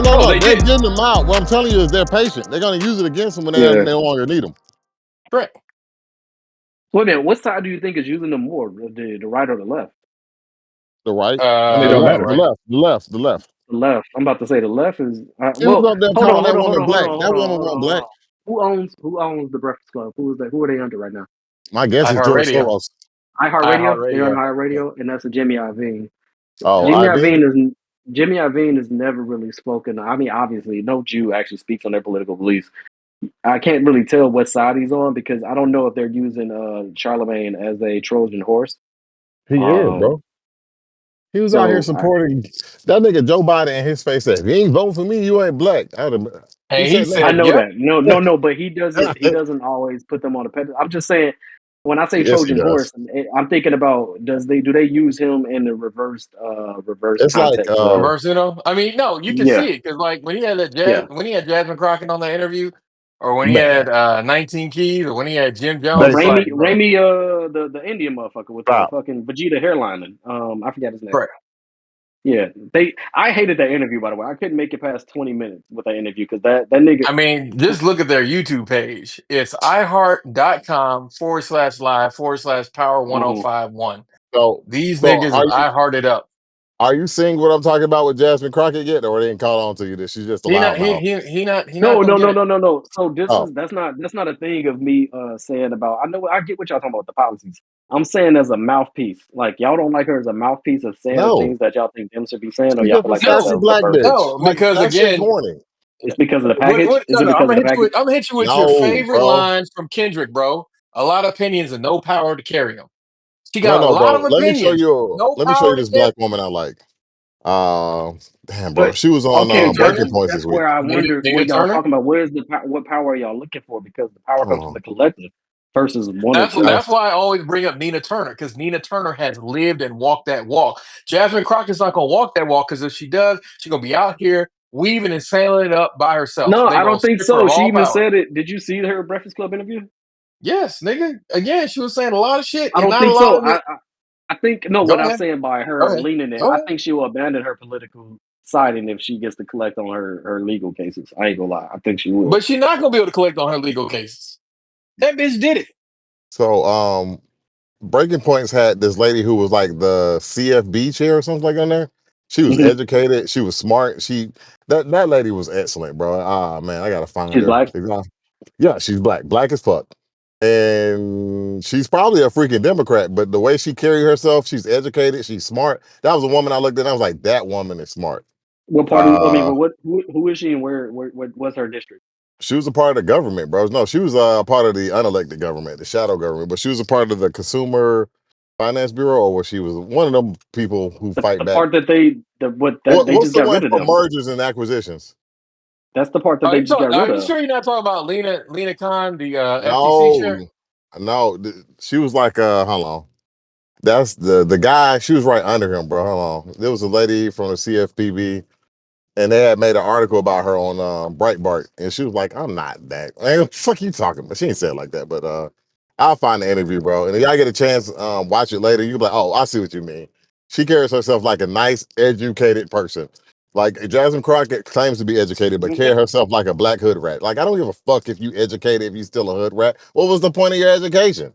No, they They're did. getting them out. What I'm telling you is they're patient. They're going to use it against them when they no longer need them. Correct. Wait a minute. What side do you think is using them more, the right or the left? The right. The left. The left. The left. I'm about to say the left is. She was up there calling that woman black. That woman wasn't black. Who owns the Breakfast Club? Who is that? Who are they under right now? My guess is George Soros. iHeartRadio. They're on iHeartRadio, and that's a Jimmy Iovine. Oh, Jimmy Iovine has never really spoken. I mean, obviously, no Jew actually speaks on their political beliefs. I can't really tell what side he's on because I don't know if they're using Charlemagne as a Trojan horse. He is, bro. He was out here supporting that nigga Joe Biden, and his face said, "If you ain't voting for me, you ain't black." He said, I know that. No, but he doesn't. He doesn't always put them on a pedestal. I'm just saying. When I say Trojan horse, I'm thinking about do they use him in the reverse it's context? Like reverse, I mean, no, you can see it because like when he had when he had Jasmine Crockett on the interview, or when he had 19 Keys, or when he had Jim Jones, Raimi, the Indian motherfucker with the fucking Vegeta hairline. I forgot his name. Correct. Yeah, I hated that interview, by the way. I couldn't make it past 20 minutes with that interview because that nigga. I mean, just look at their YouTube page. It's iHeart.com/live/power1051. So these niggas, I hearted up. Are you seeing what I'm talking about with Jasmine Crockett yet, or they didn't call on to you that she's just allowed? He not. No. So that's not a thing of me saying about. I get what y'all talking about the policies. I'm saying as a mouthpiece. Like y'all don't like her as a mouthpiece of saying the things that y'all think them should be saying, or y'all feel like that's a black bitch. No, because again, it's because of the package. I'm gonna hit you with your favorite lines from Kendrick, bro. A lot of opinions and no power to carry them. She got a lot of opinions. Let me show you this black woman I like. Damn, bro. She was on Breaking Points this week. Where I wonder what y'all talking about. What power are y'all looking for? Because the power comes from the collective versus one or two. That's why I always bring up Nina Turner, because Nina Turner has lived and walked that walk. Jasmine Crockett's not gonna walk that walk, because if she does, she's gonna be out here weaving and sailing it up by herself. No, I don't think so. She even said it. Did you see her Breakfast Club interview? Yes, nigga. Again, she was saying a lot of shit. I don't think so. I think what I'm saying by her leaning in, I think she will abandon her political siding if she gets to collect on her legal cases. I ain't gonna lie. I think she will. But she's not gonna be able to collect on her legal cases. That bitch did it. So Breaking Points had this lady who was like the CFB chair or something like on there. She was educated. She was smart. That lady was excellent, bro. Ah man, I gotta find her. She's black? Yeah, she's black as fuck. And she's probably a freaking Democrat, but the way she carried herself, she's educated, she's smart. That was a woman I looked at and I was like, that woman is smart. What part who is she and what's her district? She was a part of the government, bro. No, she was a part of the unelected government, the shadow government, but she was a part of the Consumer Finance Bureau, or she was one of them people who fight back. The part that they just got rid of them. Mergers and acquisitions. That's the part that they just got rid of. Are you sure you're not talking about Lena Khan, the FTC chair? No, she was like, hold on. That's the guy. She was right under him, bro. Hold on. There was a lady from the CFPB, and they had made an article about her on Breitbart, and she was like, "I'm not that." What the fuck you talking about? She ain't said it like that, but I'll find the interview, bro. And if y'all get a chance, watch it later. You'll be like, "Oh, I see what you mean." She carries herself like a nice, educated person. Like Jasmine Crockett claims to be educated, but carry herself like a black hood rat. Like I don't give a fuck if you educated, if you still a hood rat. What was the point of your education?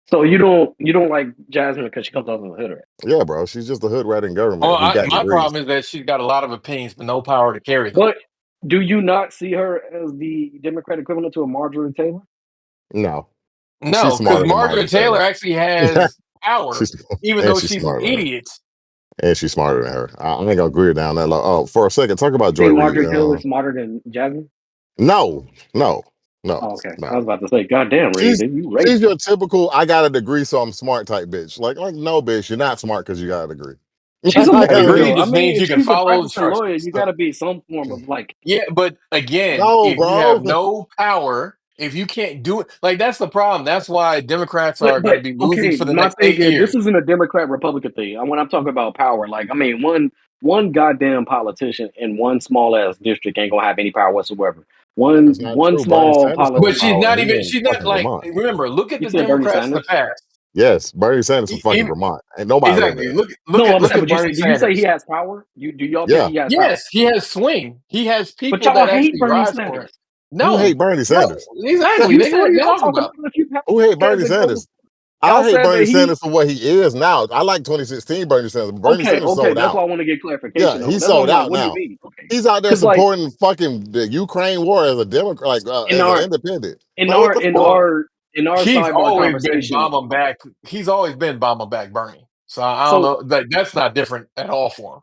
So you don't like Jasmine because she comes off as a hood rat? Yeah, bro. She's just a hood rat in government. My problem is that she's got a lot of opinions, but no power to carry them. But do you not see her as the Democrat equivalent to a Marjorie Taylor? No, because Marjorie Taylor actually has power, even though she's an idiot. And she's smarter than her. I ain't gonna agree down that low. Oh, for a second, talk about Joy Reid. Marjorie Taylor smarter than Jasmine? No. Oh, okay. No. I was about to say, goddamn, Reid, she's your typical I got a degree, so I'm smart type bitch. Like no, bitch, you're not smart because you got a degree. She's a degree just means you can follow instructions. Lawyer, you got to be some form of like. Yeah, but again, if you have no power, if you can't do it, like that's the problem. That's why Democrats are going to be losing for the next 8 years. This isn't a Democrat-Republican thing. When I'm talking about power, like I mean, one goddamn politician in one small ass district ain't gonna have any power whatsoever. One small politician. But she's not like. Remember, look at the Democrats in the past. Yes, Bernie Sanders from fucking Even, Vermont. Ain't nobody living exactly. there. Look No, I'm look saying, at but Bernie do you say he Sanders. has power? Do y'all think Yeah. he has power? Yes, he has swing. He has But people y'all that hate actually Bernie rise for him. Sanders. Who hate No, Bernie no, Sanders? exactly, You nigga. What said are you y'all talking talking about? about a few Who hate Bernie podcasts ago. Sanders? I Y'all hate said that Bernie he Sanders for what he is now. I like 2016 Bernie Sanders. Bernie okay. Sanders Okay, sold that's why out. I want to get Yeah, clarification on. he That's why I'm sold like, out what do you now. mean? Okay, He's out there because like supporting fucking the Ukraine war as a Democrat, like in as an our independent. in Like what our the in fuck? our in our He's sidebar always been conversation. bombing back. He's always been bombing back Bernie. So I don't So know. That's not different at all for him.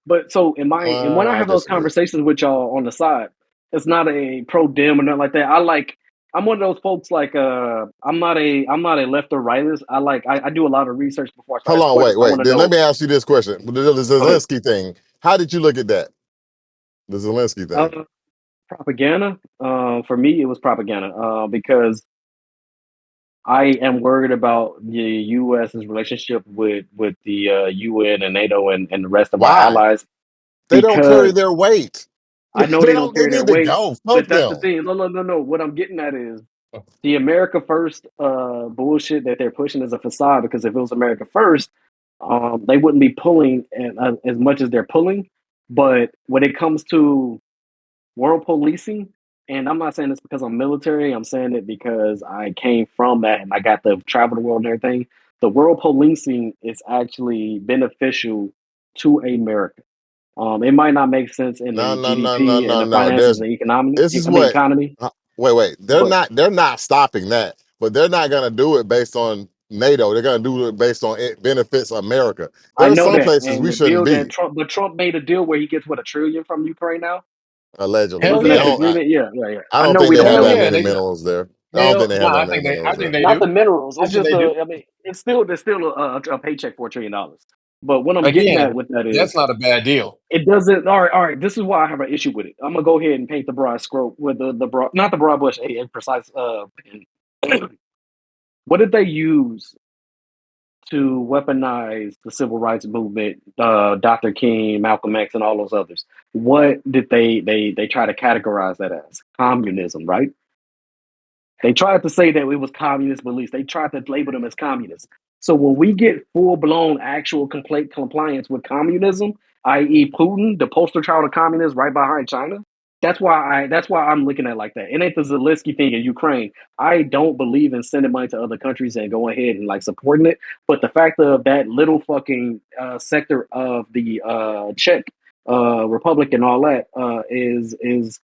But so when I I have those disagree. conversations with y'all on the side, it's not a pro dem or nothing like that. I'm one of those folks like I'm not a left or rightist. I do a lot of research before I start Hold asking on, questions. wait, I want wait. to Then let know. me ask you this question: the Go ahead. Zelensky thing. How did you look at that? The Zelensky thing. Uh, Propaganda. For me, it was propaganda. Because I am worried about the U.S.'s relationship with the UN and NATO and the rest of our Why? allies They don't carry because their weight. I know They they don't don't. They carry their need to weight. go. But Fuck that's the them. thing. No. What I'm getting at is the America First bullshit that they're pushing is a facade. Because if it was America First, they wouldn't be pulling as much as they're pulling. But when it comes to world policing, and I'm not saying this because I'm military, I'm saying it because I came from that and I got to travel the world and everything. The world policing is actually beneficial to America. It might not make sense in No, the no, no, no, GDP and no, the no. finances and economy. This is I mean what. economy, Wait. They're but not. They're not stopping that. But they're not gonna do it based on NATO. They're gonna do it based on it benefits America. I There are know some that. places And we the shouldn't deal that be. Trump made a deal where he gets what, $1 trillion from Ukraine now. Allegedly, Hell Wasn't they that the yeah. don't. agreement? Yeah, yeah, yeah. I I don't know think we they don't have Hell know that that. yeah. many They minerals there. I don't think Hell, they no, have that I many think they I minerals think there. they not the do. minerals. I It's think just they do. I mean, it's still there's still a paycheck $4 trillion. But what I'm getting at Again, with that is that's not a bad deal. it doesn't. All right. This is why I have an issue with it. I'm gonna go ahead and paint the broad stroke with the broad, not the broad brush, a precise pen. What did they use to weaponize the civil rights movement, Dr. King, Malcolm X, and all those others? What did they try to categorize that as? Communism, right? They tried to say that it was communist beliefs. They tried to label them as communists. So when we get full blown actual complete compliance with communism, i.e., Putin, the poster child of communism, right behind China, that's why I'm looking at it like that. It ain't the Zelensky thing in Ukraine. I don't believe in sending money to other countries and going ahead and like supporting it. But the fact of that little fucking sector of the Czech Republic and all that is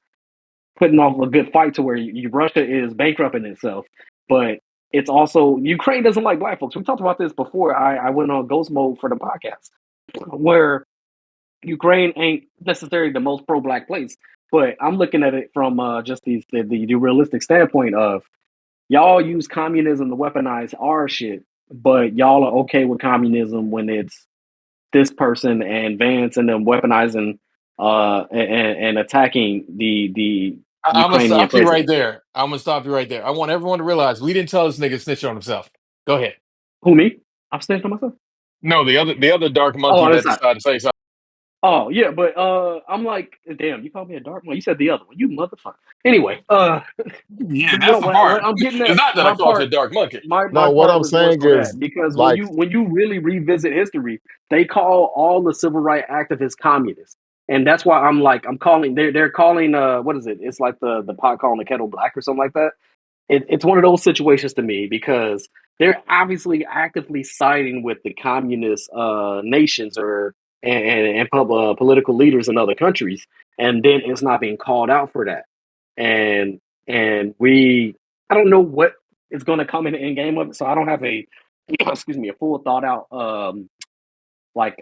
putting off a good fight to where Russia is bankrupting itself. But it's also Ukraine doesn't like black folks. We talked about this before. I went on ghost mode for the podcast, where Ukraine ain't necessarily the most pro black place. But I'm looking at it from just the realistic standpoint of y'all use communism to weaponize our shit, but y'all are okay with communism when it's this person and Vance and them weaponizing and attacking the I'm gonna Ukrainian stop you right president. there. I'm gonna stop you right there. I want everyone to realize we didn't tell this nigga snitch on himself. Go ahead. Who me? I'm snitching on myself. No, the other dark Oh, monkey on this that side. decided to say something. Oh yeah, but I'm like, damn, you called me a dark one. You said the other one. You motherfucker. Anyway, Yeah, that's no, the what part. I'm getting It's at, not that I called you a dark monkey. my No, what part I'm was more saying so is that because when like you really revisit history, they call all the civil rights activists communists, and that's why I'm calling they're calling what is it? It's like the pot calling the kettle black or something like that. It's one of those situations to me because they're obviously actively siding with the communist nations or and political leaders in other countries, and then it's not being called out for that. And we, I don't know what is going to come in the end game of it, so I don't have a excuse me a full thought out like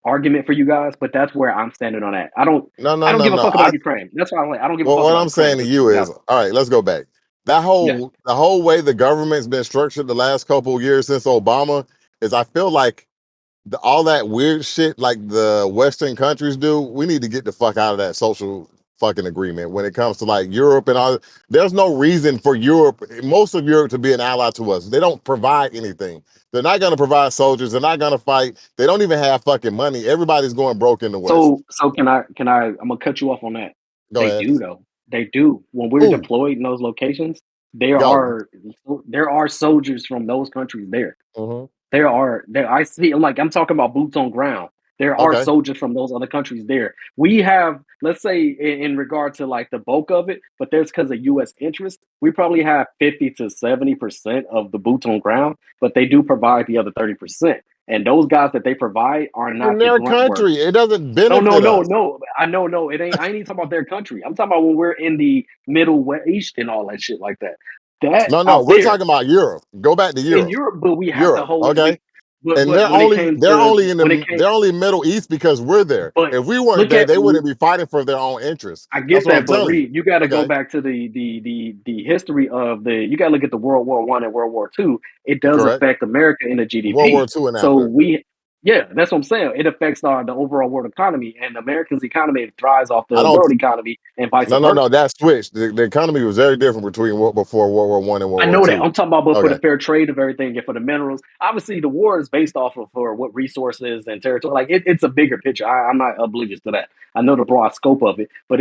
argument for you guys, but that's where I'm standing on that. no, I no, don't no, give a no. fuck about Ukraine. That's why I'm like I don't give a Well, fuck what about I'm Ukraine saying to because you is, yeah, all right, let's go back. That yeah. whole the whole way the government's been structured the last couple of years since Obama is I feel like all that weird shit like the Western countries do, we need to get the fuck out of that social fucking agreement when it comes to like Europe and all. There's no reason for Europe, most of Europe, to be an ally to us. They don't provide anything. They're not going to provide soldiers. They're not going to fight. They don't even have fucking money. Everybody's going broke in the West. So can I I'm gonna cut you off on that. Go They ahead. do though. They do. When we're Who? deployed in those locations, there Go. are soldiers from those countries there. Mhm. I see, like, I'm talking about boots on ground. There are Okay. soldiers from those other countries there. We have, let's say, in regard to like the bulk of it, but there's because of U.S. interest, we probably have 50 to 70% of the boots on ground, but they do provide the other 30%. And those guys that they provide are In not the their grunt country, workers. it doesn't No, no, benefit no, us. no. I know, no. It ain't. I ain't even talking about their country. I'm talking about when we're in the Middle East and all that shit like that. That No, out we're there talking about Europe. Go back to in Europe. Europe, but we have to Europe, hold. okay? And But when it came to they're only Middle East because we're there. but If we weren't look there, at. they wouldn't be fighting for their own interests. I That's get what I'm that, but telling you. Reed, you got to go Okay. back to the history of the. You got to look at the World War I and World War II. It does Correct. affect America in the World War GDP. II and So after. yeah, that's what I'm saying. It affects the overall world economy, and America's economy thrives off I the don't world economy, and vice no, versa. that switched. The economy was very different between before World War One and World I War know that. Two. I'm talking about, but for the Okay. fair trade of everything and for the minerals, obviously the war is based off of for what resources and territory. Like it's a bigger picture. I'm not oblivious to that. I know the broad scope of it, but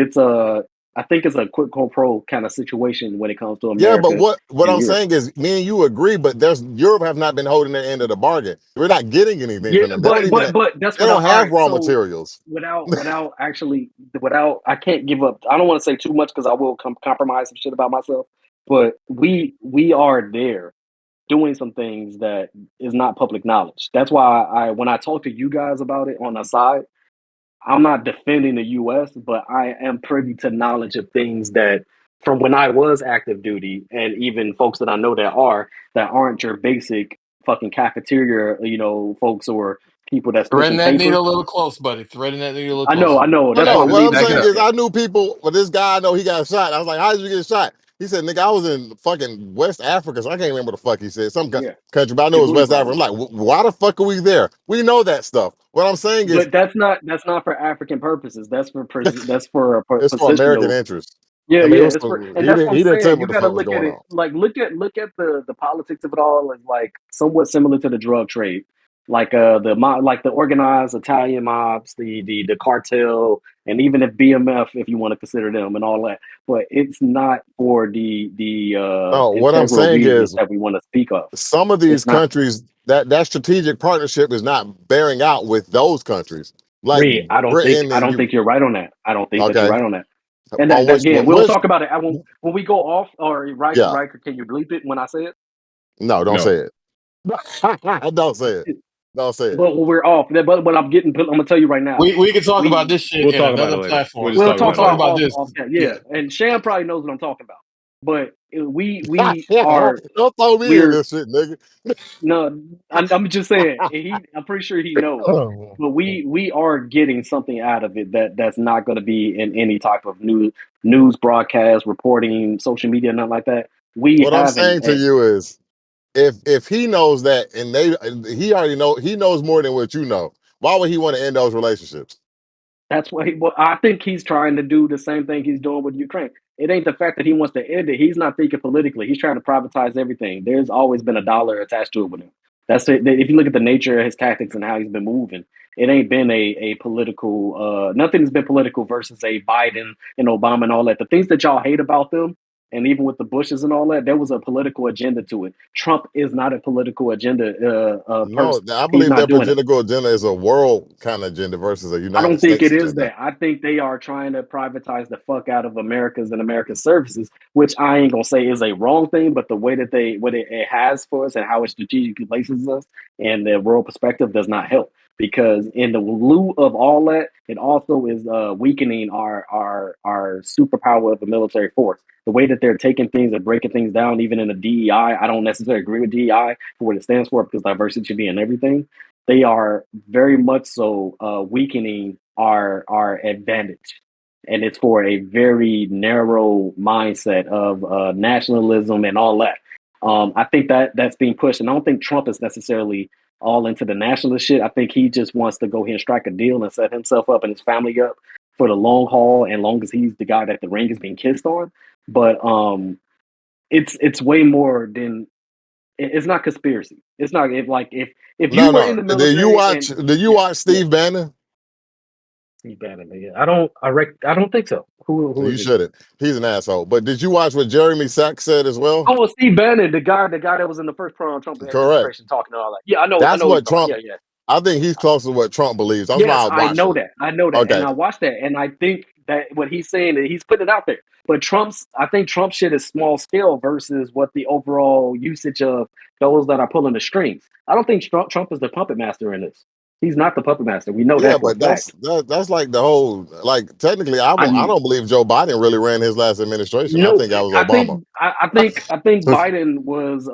I think it's a quid pro quo kind of situation when it comes to Yeah, but America what and I'm Europe. saying is, me and you agree, but there's Europe have not been holding their end of the bargain. We're not getting anything Yeah, from them. They don't even but that's they what I. don't All have right, raw so materials. without actually without I can't give up. I don't want to say too much because I will compromise some shit about myself. But we are there doing some things that is not public knowledge. That's why I when I talk to you guys about it on the side, I'm not defending the US, but I am privy to knowledge of things that from when I was active duty and even folks that I know that aren't your basic fucking cafeteria, folks or people that's Threading pushing that paper. needle a little close, buddy. Threading that needle a little I know, closer. I know. No, That's no. why we What leave I'm that Back it saying up. gap is, there. I knew people. But this guy, I know he got shot. I was like, "How did you get shot?" He said, "Nigga, I was in fucking West Africa, so I can't remember the fuck he said. Some Yeah. country, but I know it was Djibouti West Africa." probably. I'm like, "Why the fuck are we there? We know that stuff." What I'm saying is, But that's not for African purposes. That's for a it's for American positional. interests. Yeah, I mean, it yeah, was it's for, for, and that's what I'm he didn't tell saying. me You what the got to fuck was look at going it on. like look at the politics of it all as like somewhat similar to the drug trade, like like the organized Italian mobs, the cartel, and even if BMF, if you want to consider them and all that. But it's not for the No, what I'm integral saying reasons is, that we want to speak of. some of It's these not. countries that strategic partnership is not bearing out with those countries, like Reed, Britain I and don't you. think you're right on that. I don't think that you're Okay, right on that. And on which again, one? we'll Which? talk about it when we go off. Or Yeah, Riker, can you bleep it when I say it? no, don't No. say it. Don't say it. Don't say it. But when we're off, but I'm gonna tell you right now. We can talk about We this shit We'll in talk about it another later. We'll platform. just we'll talk We'll talk about it talk about later. about off this. that, yeah. Yeah. And Sham probably knows what I'm talking about. But Don't throw me in we're this shit, nigga. no, I'm just saying I'm pretty sure he knows. But we are getting something out of it that's not going to be in any type of news broadcast, reporting, social media, nothing like that. We What I'm have saying to you is, if he knows that, and he already he knows more than what you know. Why would he want to end those relationships? That's what well, I think he's trying to do the same thing he's doing with Ukraine. It ain't the fact that he wants to end it. He's not thinking politically. He's trying to privatize everything. There's always been a dollar attached to it with him. That's it. If you look at the nature of his tactics and how he's been moving, it ain't been a political. Nothing's been political versus a Biden and Obama and all that. The things that y'all hate about them, and even with the Bushes and all that, there was a political agenda to it. Trump is not a political agenda No, person. I He's believe not their doing it. political agenda is a world kind of agenda versus a I don't United think States it is agenda. that. I think they are trying to privatize the fuck out of America's and America's services, which I ain't gonna say is a wrong thing, but the way that what it has for us and how it strategically places us and the world perspective does not help. Because in the lieu of all that, it also is weakening our superpower of the military force. The way that they're taking things and breaking things down, even in the DEI, I don't necessarily agree with DEI for what it stands for because diversity should be in everything. They are very much so weakening our advantage, and it's for a very narrow mindset of nationalism and all that. I think that's being pushed, and I don't think Trump is necessarily all into the nationalist shit. I think he just wants to go ahead and strike a deal and set himself up and his family up for the long haul, and long as he's the guy that the ring is being kissed on. But it's way more than it's not conspiracy. It's not if you No, were in no. the military and Did you yeah, watch yeah. Steve Bannon? Steve Bannon, yeah. I don't think so. Who You is he? shouldn't. He's an asshole. But did you watch what Jeremy Sachs said as well? Oh, Steve Bannon, the guy that was in the first Trump Correct. administration talking and all that. Yeah, I That's know what you're what talking about. Trump. Yeah, yeah. I think he's close to what Trump believes. That's why Yes, I I watched know him. that. I know that. And Okay. I watched that. And I think that what he's saying, that he's putting it out there. But I think Trump shit is small scale versus what the overall usage of those that are pulling the strings. I don't think Trump is the puppet master in this. He's not the puppet master. We know Yeah, that for a but that's fact. that's like the whole like technically I I don't believe Joe Biden really ran his last administration. I no, think that was Obama. I think Biden was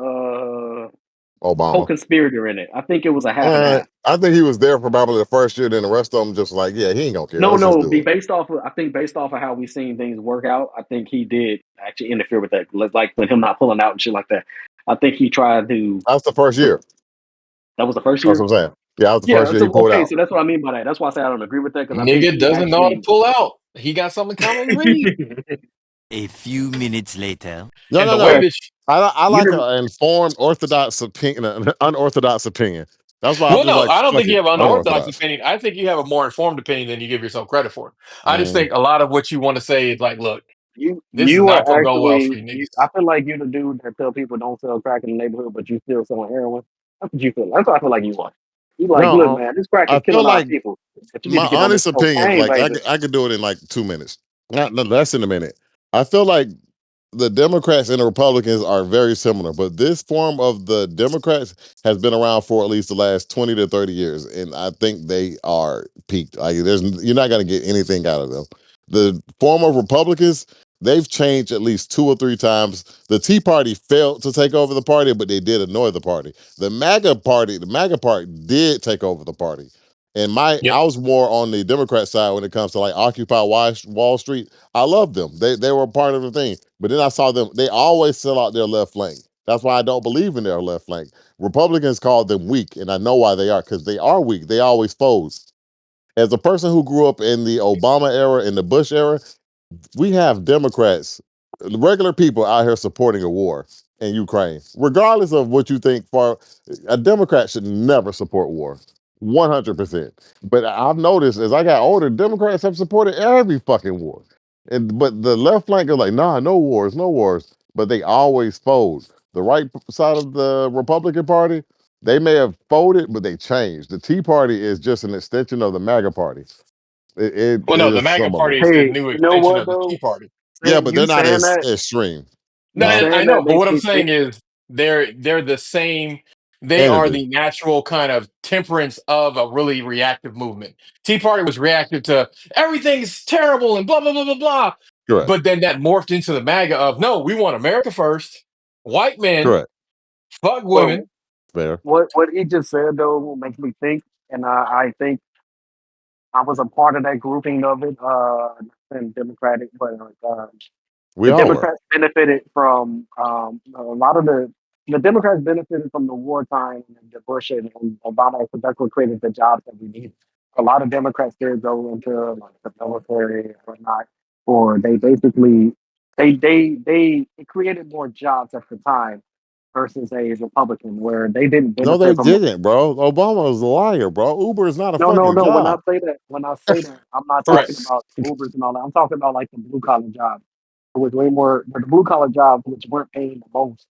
Obama. co-conspirator in it. I think it was a half and half. I think he was there for probably the first year, then the rest of them just like, yeah, he ain't gonna care. No, Let's just no. do Be it. based off of I think based off of how we seen things work out. I think he did actually interfere with that. Like with him not pulling out and shit like that. I think he tried to. That's the first year. That was the first That's year. what I'm saying. Yeah, that was the first Yeah. year he So pulled okay. out. So that's what I mean by that. That's why I say I don't agree with that because I think Nigga he doesn't know how to actually. pull out. He got something coming with me. A few minutes later. No, And no, the way no. Okay. that I You like didn't. an informed orthodox opinion, an unorthodox opinion. That's why I'm well, just no, like, I don't fuck think you it, have an unorthodox unorthodox. opinion. I think you have a more informed opinion than you give yourself credit for. I just Mm. think a lot of what you want to say is like, look, this is You not are gonna go well for actually. you niggas. I feel like you're the dude that tell people don't sell crack in the neighborhood, but you still selling heroin. That's what you feel. That's what I feel like you are. You like, No, look, man, this crack I is feel killing our like people, but you need my to get on this honest opinion, cocaine, like baby. I could do it in like 2 minutes, not no, less than a minute. I feel like the Democrats and the Republicans are very similar, but this form of the Democrats has been around for at least the last 20 to 30 years, and I think they are peaked. Like you're not going to get anything out of them. The form of Republicans, they've changed at least 2 or 3 times. The Tea Party failed to take over the party, but they did annoy the party. The MAGA party, the MAGA party did take over the party. And Yep. I was more on the Democrat side when it comes to like Occupy Wall Street. I love them. They were a part of the thing. But then I saw them, they always sell out their left flank. That's why I don't believe in their left flank. Republicans call them weak, and I know why they are, because they are weak. They always fold. As a person who grew up in the Obama era and the Bush era, we have Democrats, regular people out here supporting a war in Ukraine. Regardless of what you think, for a Democrat should never support war. 100%. But I've noticed as I got older, Democrats have supported every fucking war. But the left flank is like, nah, no wars, no wars. But they always fold. The right side of the Republican Party, they may have folded, but they changed. The Tea Party is just an extension of the MAGA Party. Well, It no, the is MAGA some of them. party is the Hey, new you know extension what of the Tea though? Party. Yeah, but they're You not saying as that? extreme. No, You Huh? I saying know, that? but what I'm They saying is they're the same. They are Energy. the natural kind of temperance of a really reactive movement. Tea Party was reactive to everything's terrible and blah blah blah blah blah. Correct. But then that morphed into the MAGA of no, we want America first, white men, Correct. fuck but women. Fair. what he just said though makes me think, and I think I was a part of that grouping of it. And Democratic, but We the all were. Democrats benefited from a lot of the Democrats benefited from the wartime and the Bush and Obama. So that's what created the jobs that we need. A lot of Democrats did go into like the military or whatnot, or they basically it created more jobs at the time versus a Republican where they didn't No, they benefit from. didn't, bro. Obama was a liar, bro. Uber is not a No, no, fucking no. job. When I say that, I'm not Correct. talking about Ubers and all that. I'm talking about like the blue collar jobs, which way more the blue collar jobs which weren't paying the most.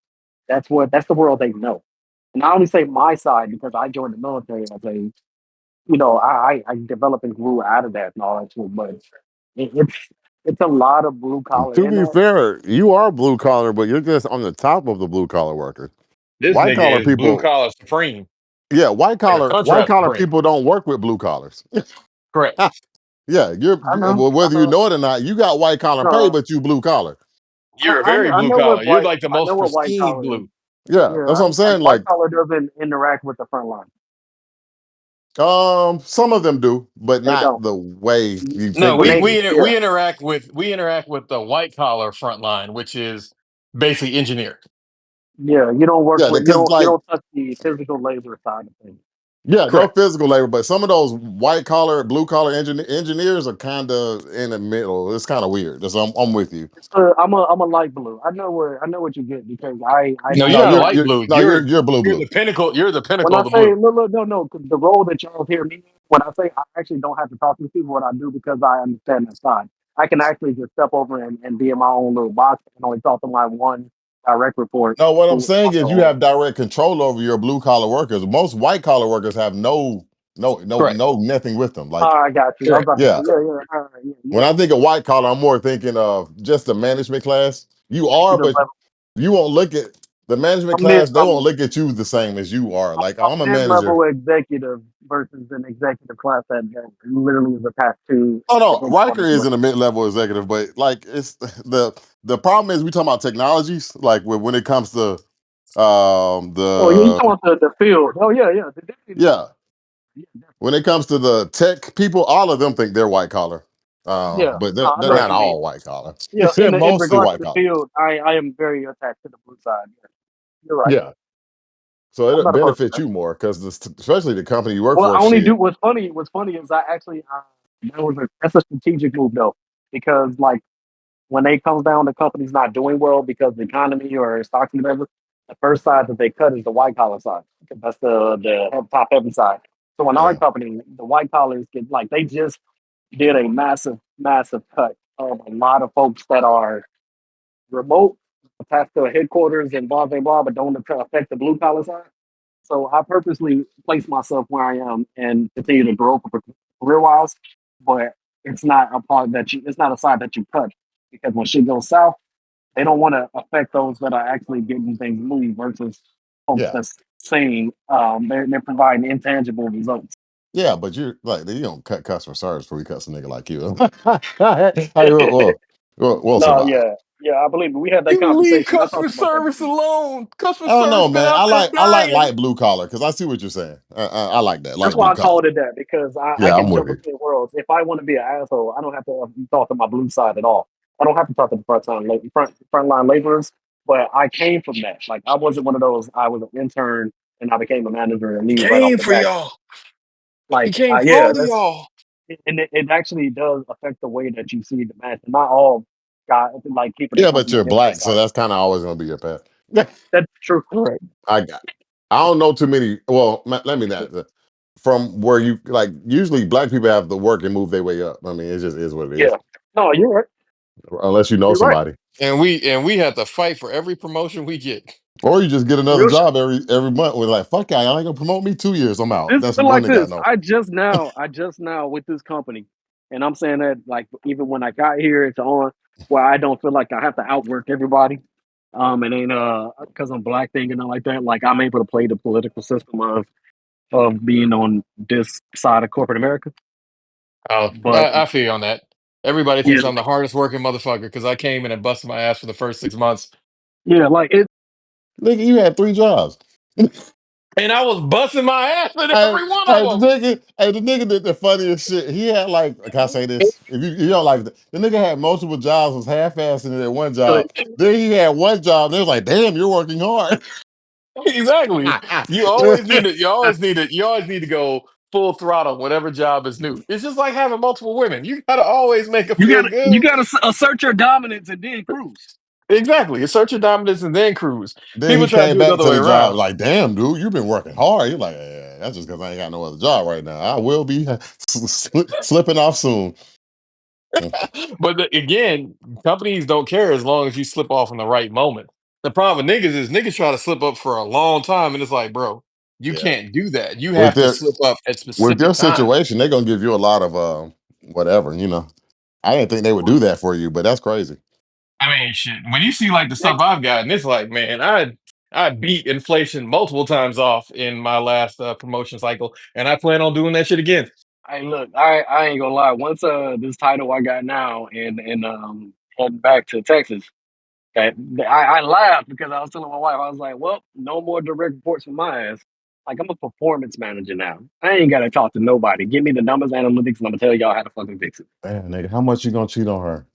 That's the world they know. And I only say my side because I joined the military as a I developed and grew out of that and all that too. But it's a lot of blue collar To in be that. fair, you are blue collar, but you're just on the top of the blue collar workers. This White collar nigga is blue people, collar supreme, yeah, like a white contrast collar supreme. people don't work with blue collars. Correct. Yeah, I know, well, I whether you know. know it or not, you got white collar pay, No, but you blue collar. You're a very I blue know what collar. You're like the most white pristine collar is. blue. Yeah, Yeah, that's what I'm saying. white Like, collar doesn't interact with the front line. some of them do, but They not don't. the way you No, think they do. Yeah, we interact with the white collar front line, which is basically engineer. yeah. You don't work Yeah, with because you like, don't touch the physical labor side of things. yeah, no Correct. physical labor, but some of those white collar, blue collar engineers are kind of in the middle. It's kind of weird. I'm with you. I'm a light blue. I know what you get because I No, you're No, have not a light blue. you're blue You're blue. the pinnacle. You're the when pinnacle I of the say blue. no, 'cause the role that y'all hear me when I say I actually don't have to talk to people what I do because I understand that side. I can actually just step over and be in my own little box and only talk to my one direct report. No, what I'm Who saying is you also, have direct control over your blue collar workers. Most white collar workers have Correct. nothing with them. oh, Like, I got you. I was Correct. about to yeah. say, yeah, yeah, all right, yeah, When yeah. I think of white collar, I'm more thinking of just the management class. You are, Executive but level. you won't look at the management I'm mid. class, they won't look at you the same as you are. Like, I'm a manager. Mid-level executive versus an executive class that literally is attached to Oh the no, Riker headquarters. isn't a mid-level executive, but like it's the problem is we talking about technologies, like when it comes to Oh, yeah, you the talking about the field? Oh, yeah, yeah. yeah, Yeah, when it comes to the tech people, all of them think they're white collar. yeah. But No, I they're know what not you mean. all white collar. Yeah, They're in mostly regards white to the collar. field, I am very attached to the blue side. Yeah, you're right. Yeah. So I'm it not opposed to benefits that. you more because especially the company you work Well, for, I only do shit. what's funny. What's funny is I actually that's a strategic move though, because like when it comes down to companies not doing well because of the economy or stocks and whatever, the first side that they cut is the white collar side. Because that's the top heavy side. So in our Yeah. company, the white collars get like they just did a massive cut of a lot of folks that are remote, attached to headquarters and blah blah blah, but don't affect the blue collar side. So I purposely place myself where I am and continue to grow career wise, but it's not a part that you it's not a side that you cut because when shit goes south, they don't want to affect those that are actually getting things moved versus folks Yeah. that's saying they're providing intangible results. Yeah, but you're like you don't cut customer service before you cut some nigga like you. Hey, we'll No, survive. yeah, yeah, I believe it. We had that You leave conversation. I customer talked about that service before. alone. Customer I don't know, service been man. out there I like dying. light blue collar because I see what you're saying. I like that That's light why blue I collar. called it that because I Yeah, I'm can with jump you. between worlds. If I want to be an asshole, I don't have to talk to my blue side at all. I don't have to talk to the frontline laborers. But I came from that. Like I wasn't one of those. I was an intern and I became a manager and He leave right off came the for bat. y'all. He Like came for yeah, all of that's y'all. and it actually does affect the way that you see the match. Not all guys like people that Yeah, come but from the you're heavyweight black, so side. that's kind of always gonna be your path. That's true. Correct. I got. I don't know too many. Well, let me not. From where you like, usually black people have to work and move their way up. I mean, it just is what it is. Yeah. No, you're right. Unless you know You're right. somebody, And we have to fight for every promotion we get. or you just get another Real shit. job every month. We're like, fuck y'all ain't gonna promote me 2 years. I'm out. This That's feel one like thing I this. know. I just now with this company, and I'm saying that like even when I got here, it's on where I don't feel like I have to outwork everybody. And ain't because I'm black thing and all like that. Like I'm able to play the political system of being on this side of corporate America. Oh, But I feel you on that. Everybody yeah, thinks I'm the hardest working motherfucker because I came in and busted my ass for the first 6 months. yeah, like it. Nigga, you had 3 jobs. And I was busting my ass in Hey, every one of them. the nigga did the funniest shit. He had like, can I say this? If you don't like the nigga had multiple jobs, was half-assing it at one job. Then he had one job. They was like, damn, you're working hard. Exactly. You always need to go full throttle whatever job is new. It's just like having multiple women. You gotta always make it feel You good. gotta assert your dominance and then cruise. Exactly. Assert your dominance and then cruise. Then People he try to came do it the back other to way the job around. like, damn, dude, you've been working hard. You're like, yeah, that's just because I ain't got no other job right now. I will be slipping off soon. But again, companies don't care as long as you slip off in the right moment. The problem with niggas is niggas try to slip up for a long time, and it's like, bro, you Yeah. can't do that. You With have to their slip up at with their specific times. situation, they're gonna give you a lot of whatever, I didn't think they would do that for you, but that's crazy. I mean, shit. When you see like the stuff I've gotten, it's like, man, I beat inflation multiple times off in my last promotion cycle, and I plan on doing that shit again. Hey, look, I ain't gonna lie. Once this title I got now and heading back to Texas, okay, I laughed because I was telling my wife I was like, well, no more direct reports from my ass. Like I'm a performance manager now. I ain't gotta talk to nobody. Give me the numbers, analytics, and I'm gonna tell y'all how to fucking fix it. Damn, nigga, how much you gonna cheat on her?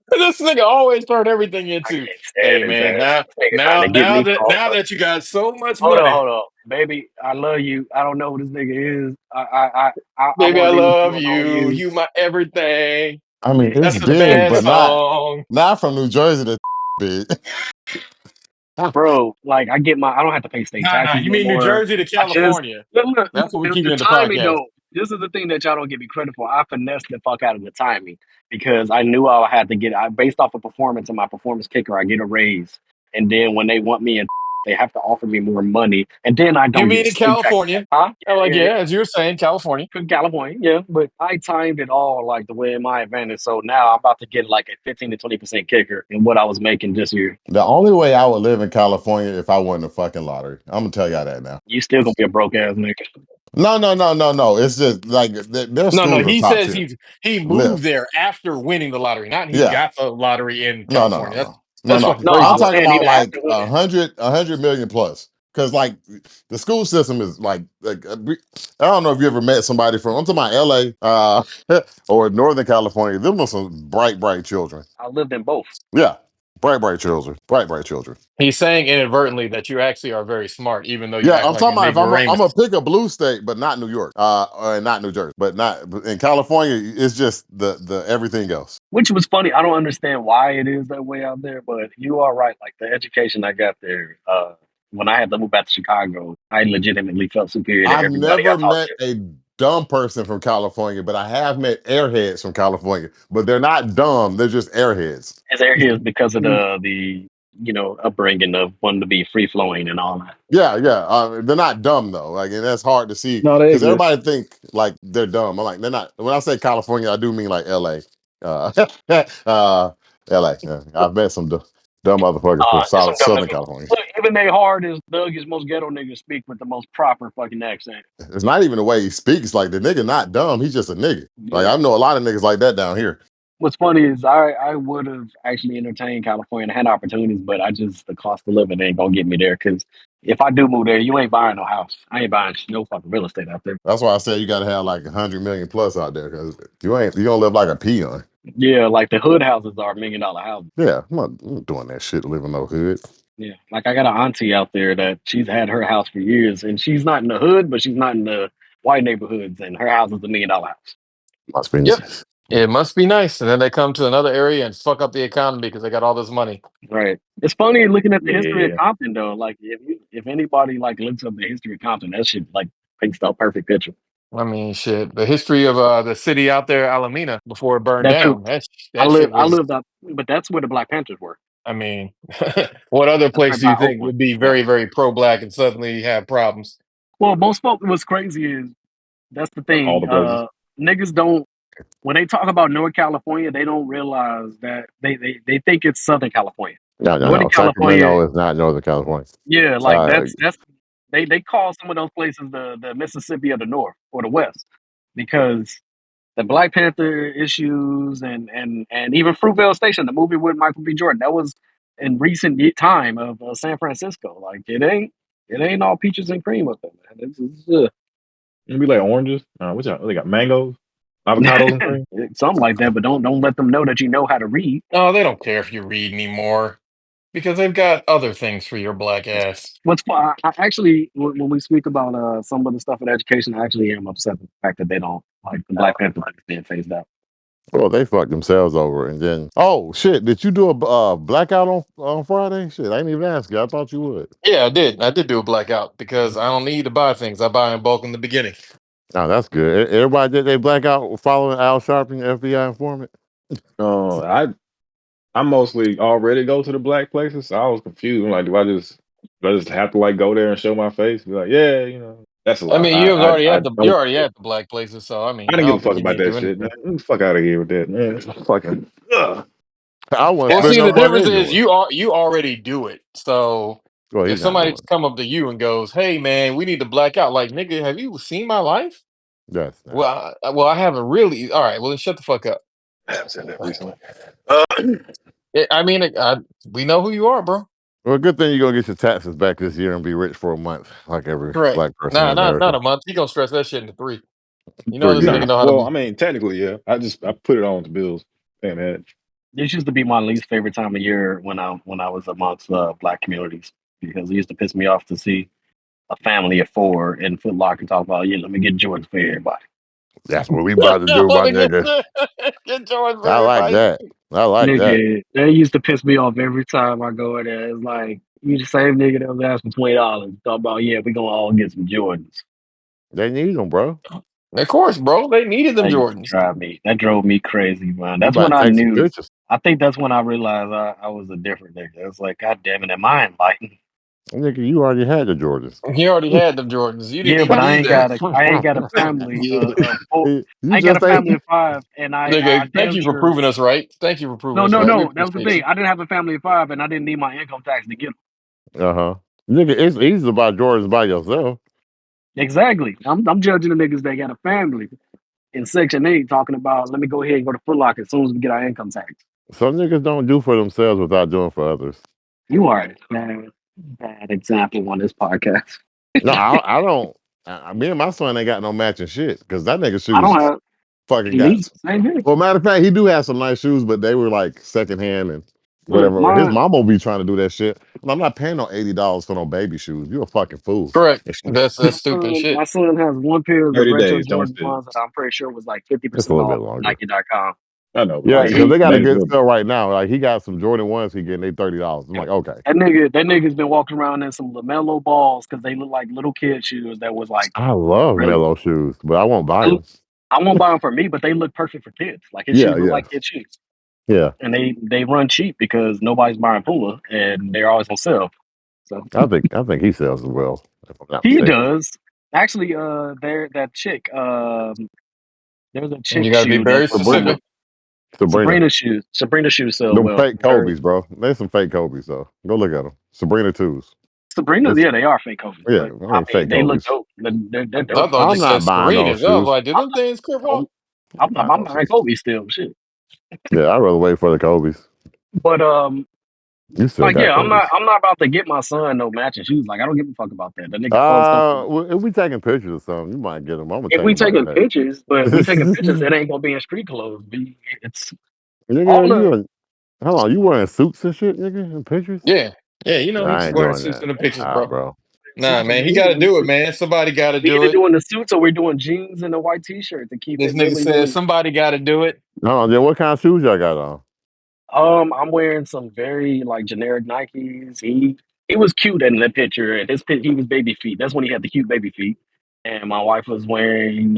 This nigga always turn everything I into, can't hey stand his man, ass. now This nigga trying now to get now me that caught now up. that you got so much money, Hold on, baby. I love you. I don't know who this nigga is. I'm baby, I on Niggas love Doing on you, you. you my everything. I mean, Yeah, it's That's the big, best but song. not from New Jersey to big. bro. Like I don't have to pay state No, taxes you no mean New more. Jersey to I just California? look, That's what we keep the in the timing podcast. though. this is the thing that y'all don't give me credit for. I finessed the fuck out of the timing because I knew I had to get. I based off of performance and my performance kicker, I get a raise, and then when they want me and they have to offer me more money, and then I You don't mean get in state tax. California? Huh? I'm like, Yeah, yeah, as you were saying, California. from California, yeah. But I timed it all like the way in my advantage. So now I'm about to get like a 15 to 20% kicker in what I was making this year. The only way I would live in California if I won the fucking lottery. I'm gonna tell y'all that now. You still gonna be a broke ass nigga. No. It's just like their No. schools are He top says tier. he Live. moved there after winning the lottery, not he Yeah. got the lottery in No, no, no, California. no. No, That's no. fucking No, crazy I'm I'm work. talking saying about even like after winning. a hundred million plus. Cause like the school system is like I don't know if you ever met somebody from I'm talking about LA or Northern California. Them are some bright children. I lived in both. Yeah. Bright children. Bright children. He's saying inadvertently that you actually are very smart, even though you Yeah, act I'm like talking an about if I'm gonna ignoramus. pick a blue state, but not New York, or not New Jersey, but not in California. It's just the everything else. Which was funny. I don't understand why it is that way out there, but you are right. Like the education I got there, when I had to move back to Chicago, I legitimately felt superior to I've everybody I never talked met to. a dumb person from California, but I have met airheads from California. But they're not dumb; they're just airheads. As there is because of the upbringing of wanting to be free flowing and all that. Yeah. They're not dumb though. Like, and that's hard to see No, they because exist. everybody think like they're dumb. I'm like, they're not. When I say California, I do mean like LA. Uh, LA. Yeah. I've met some dumb motherfuckers from There's some dumb Southern niggas. California. Look, even they hard as Doug's most ghetto niggas speak with the most proper fucking accent. It's not even the way he speaks. Like the nigga not dumb. He's just a nigga. Like Yeah. I know a lot of niggas like that down here. What's funny is I would have actually entertained California and had opportunities, but the cost of living ain't gonna get me there. Because if I do move there, you ain't buying no house. I ain't buying no fucking real estate out there. That's why I said you got to have like 100 million plus out there because you don't live like a peon. Yeah, like the hood houses are $1 million houses. Yeah, I'm not doing that shit. Living no hood. Yeah, like I got an auntie out there that she's had her house for years, and she's not in the hood, but she's not in the white neighborhoods, and her house is $1 million house. Must be. Yep. It must be nice. And then they come to another area and fuck up the economy because they got all this money. Right. It's funny looking at the history of Yeah. Compton though. Like if anybody like looks up the history of Compton, that shit like paints the perfect picture. I mean, shit. The history of the city out there, Alameda, before it burned That too. down. That shit I was. lived up, but that's where the Black Panthers were. I mean, what other That's place right do by you think Oakland. would be Yeah. very, very pro-black and suddenly have problems? Well, most folk, what's crazy is that's the All thing. the places. Niggas don't when they talk about North California, they don't realize that they think it's Southern California. Northern No. California, Sacramento is not Northern California. yeah, like Uh, that's they call some of those places the Mississippi of the North or the West because the Black Panther issues and even Fruitvale Station, the movie with Michael B. Jordan, that was in recent time of San Francisco. Like it ain't all peaches and cream up there, man. It'd be like oranges. What's that? They got mangoes, avocados, and cream. Something like that. But don't let them know that you know how to read. Oh, they don't care if you read anymore because they've got other things for your black ass. What's I actually when we speak about some of the stuff in education, I actually am upset with the fact that they don't like the Black Panther being phased out. well, they fucked themselves over, and then oh shit, did you do a blackout on Friday? Shit, I didn't even ask you. I thought you would. Yeah, I did. I did do a blackout because I don't need to buy things. I buy in bulk in the beginning. Oh, that's good. Everybody did they blackout following Al Sharpton, FBI informant. I mostly already go to the black places. So I was confused. I'm like, do I just have to like go there and show my face? Be like, yeah, that's a I lie. mean, you was already I at the you're don't. already at the black places, so I I mean, I didn't give a don't fuck think you about need to that do shit, man. anything. Get the fuck out of here with that, man. It's fucking. Ugh. I wasn't Well, spending see, no the money difference is anyway. you already do it. So Well, if he's not somebody doing it. come up to you and goes, "Hey, man, we need to black out," like nigga, have you seen my life? That's Well, I haven't really. All right, well, then shut the fuck up. I haven't said that recently. I mean, we know who you are, bro. well. Good thing you're gonna get your taxes back this year and be rich for a month, like every Correct. black person in Nah, not America. a month. He gonna stress that shit into 3. You know 3 this Nah, nigga years. know how well, I to. mean, technically, yeah. I put it on the bills. Damn it. This used to be my least favorite time of year when I was amongst black communities because it used to piss me off to see a family of four in Foot Locker talk about, yeah, let me get Jordans for everybody. That's what we about to do, my Let me get nigga. get Jordan for I like everybody. that. I like that. Nigga, that used to piss me off every time I go in there. It's like you the same nigga that was asking $20. Talk about, yeah, we gonna all get some Jordans. They need them, bro. Of course, bro. They needed them That used to Jordans. drive me. That drove me crazy, man. You That's when about I to take some knew. pictures. I think that's when I realized I was a different nigga. It's like, God damn it, am I enlightened? Nigga, you already had the Jordans. He already had them Jordans. You didn't Yeah, even but I need ain't that. got a family. Yeah. You I ain't got a just ain't. family of 5, and I Nigga, thank damn you for sure. proving us right. Thank you for proving No, us no, right. We no. That was the appreciate thing. you. I didn't have a family of 5, and I didn't need my income tax to get them. Uh-huh. Nigga, it's easy to buy Jordans by yourself. Exactly. I'm judging the niggas that got a family in Section 8 talking about, let me go ahead and go to Foot Locker as soon as we get our income tax. Some niggas don't do for themselves without doing for others. You are a bad example on this podcast. No, I don't. Me and my son ain't got no matching shit because that nigga I don't shoes have fucking got. me. Same here. Well, matter of fact, he do have some nice shoes, but they were like secondhand and Look, whatever. His mine. mama will be trying to do that shit. And I'm not paying no $80 for no baby shoes. You a fucking fool. Correct. That's stupid My shit. son has one pair of the 30 retro days, don't Jordan steal. ones that I'm pretty sure was like It's a 50% little bit off on longer. Nike.com. I know, but Yeah, Like because he they got a may as good well. sale right now. Like he got some Jordan ones he getting they $30. I'm like, okay. that nigga's been walking around in some LaMelo balls because they look like little kid shoes that was like I love really. Mellow shoes, but I won't buy them. I won't buy them for me, but they look perfect for kids. Like his Yeah, shoes look yeah, like kid shoes, yeah. and they run cheap because nobody's buying Puma and they're always on sale. So I think he sells as well, if I'm not he mistaken. does actually. There that chick. There's a And you chick gotta be shoe very that's a Puma. specific. Sabrina. Sabrina shoes sell Them well. fake Very Kobe's, bro. They some fake Kobe's though. Go look at them. Sabrina twos. Sabrina's, It's, yeah, they are fake Kobe's, yeah, but I I mean mean fake they look Kobe's. dope. They're I dope. thought I'm you said not buying those Serena's. I was shoes. like, did them things crip I'm, walk? I'm Buying buying those shoes. Kobe still, shit. Yeah, I'd rather wait for the Kobe's. But You still like got yeah, I'm Kobe's. not about to get my son no matching shoes. Like I don't give a fuck about that. That nigga clothes comfortable. Well, if we taking pictures or something, you might get them. I'm gonna If take we them like taking that. pictures, but we taking pictures, it ain't gonna be in street clothes. It's all Nigga, the hold on, you wearing suits and shit, nigga, in pictures? Yeah. Yeah, you know I he's ain't wearing doing suits that. in the pictures, Nah, bro. bro. Nah, man, he gotta do it, man. Somebody gotta we do either it. doing the suits or we're doing jeans and a white t-shirt to keep This it nigga really, says really. somebody gotta do it. Hold on, then what kind of shoes y'all got on? I'm wearing some very like generic Nikes. He was cute in that picture. And he was baby feet. That's when he had the cute baby feet. And my wife was wearing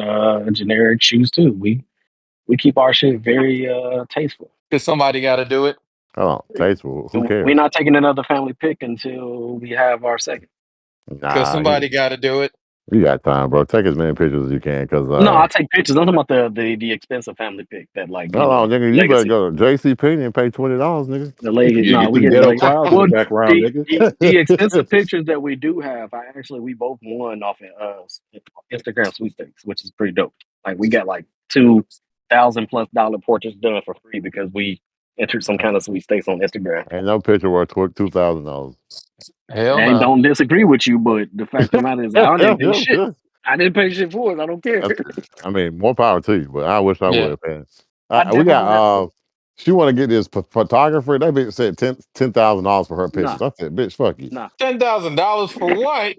generic shoes too. We keep our shit very tasteful. Cause somebody gotta do it. Hold on, tasteful. Who We're cares? not taking another family pic until we have our second. Cause Nah, somebody gotta do it. you got time, bro. Take as many pictures as you can, cause No, I'll take pictures. I'm talking about the expensive family pic that like hold on, nigga, you better legacy. go to JC Penney and pay $20, nigga. The legacy. Yeah, No, get we them getting ghetto like clouds in the well background, nigga. the expensive pictures that we do have. We both won off of Instagram sweepstakes, which is pretty dope. Like we got like $2,000+ portraits done for free because we entered some kind of sweepstakes on Instagram. Ain't no picture worth $2,000. Hell And no. don't disagree with you, but the fact of the matter is I didn't pay shit. I didn't pay shit for it. I don't care. I mean, more power to you, but I wish I Yeah. would, man. I We definitely got would have. she want to get this photographer. That bitch said $10,000 for her Nah, pictures. I said, bitch, fuck you. nah. $10,000 for what?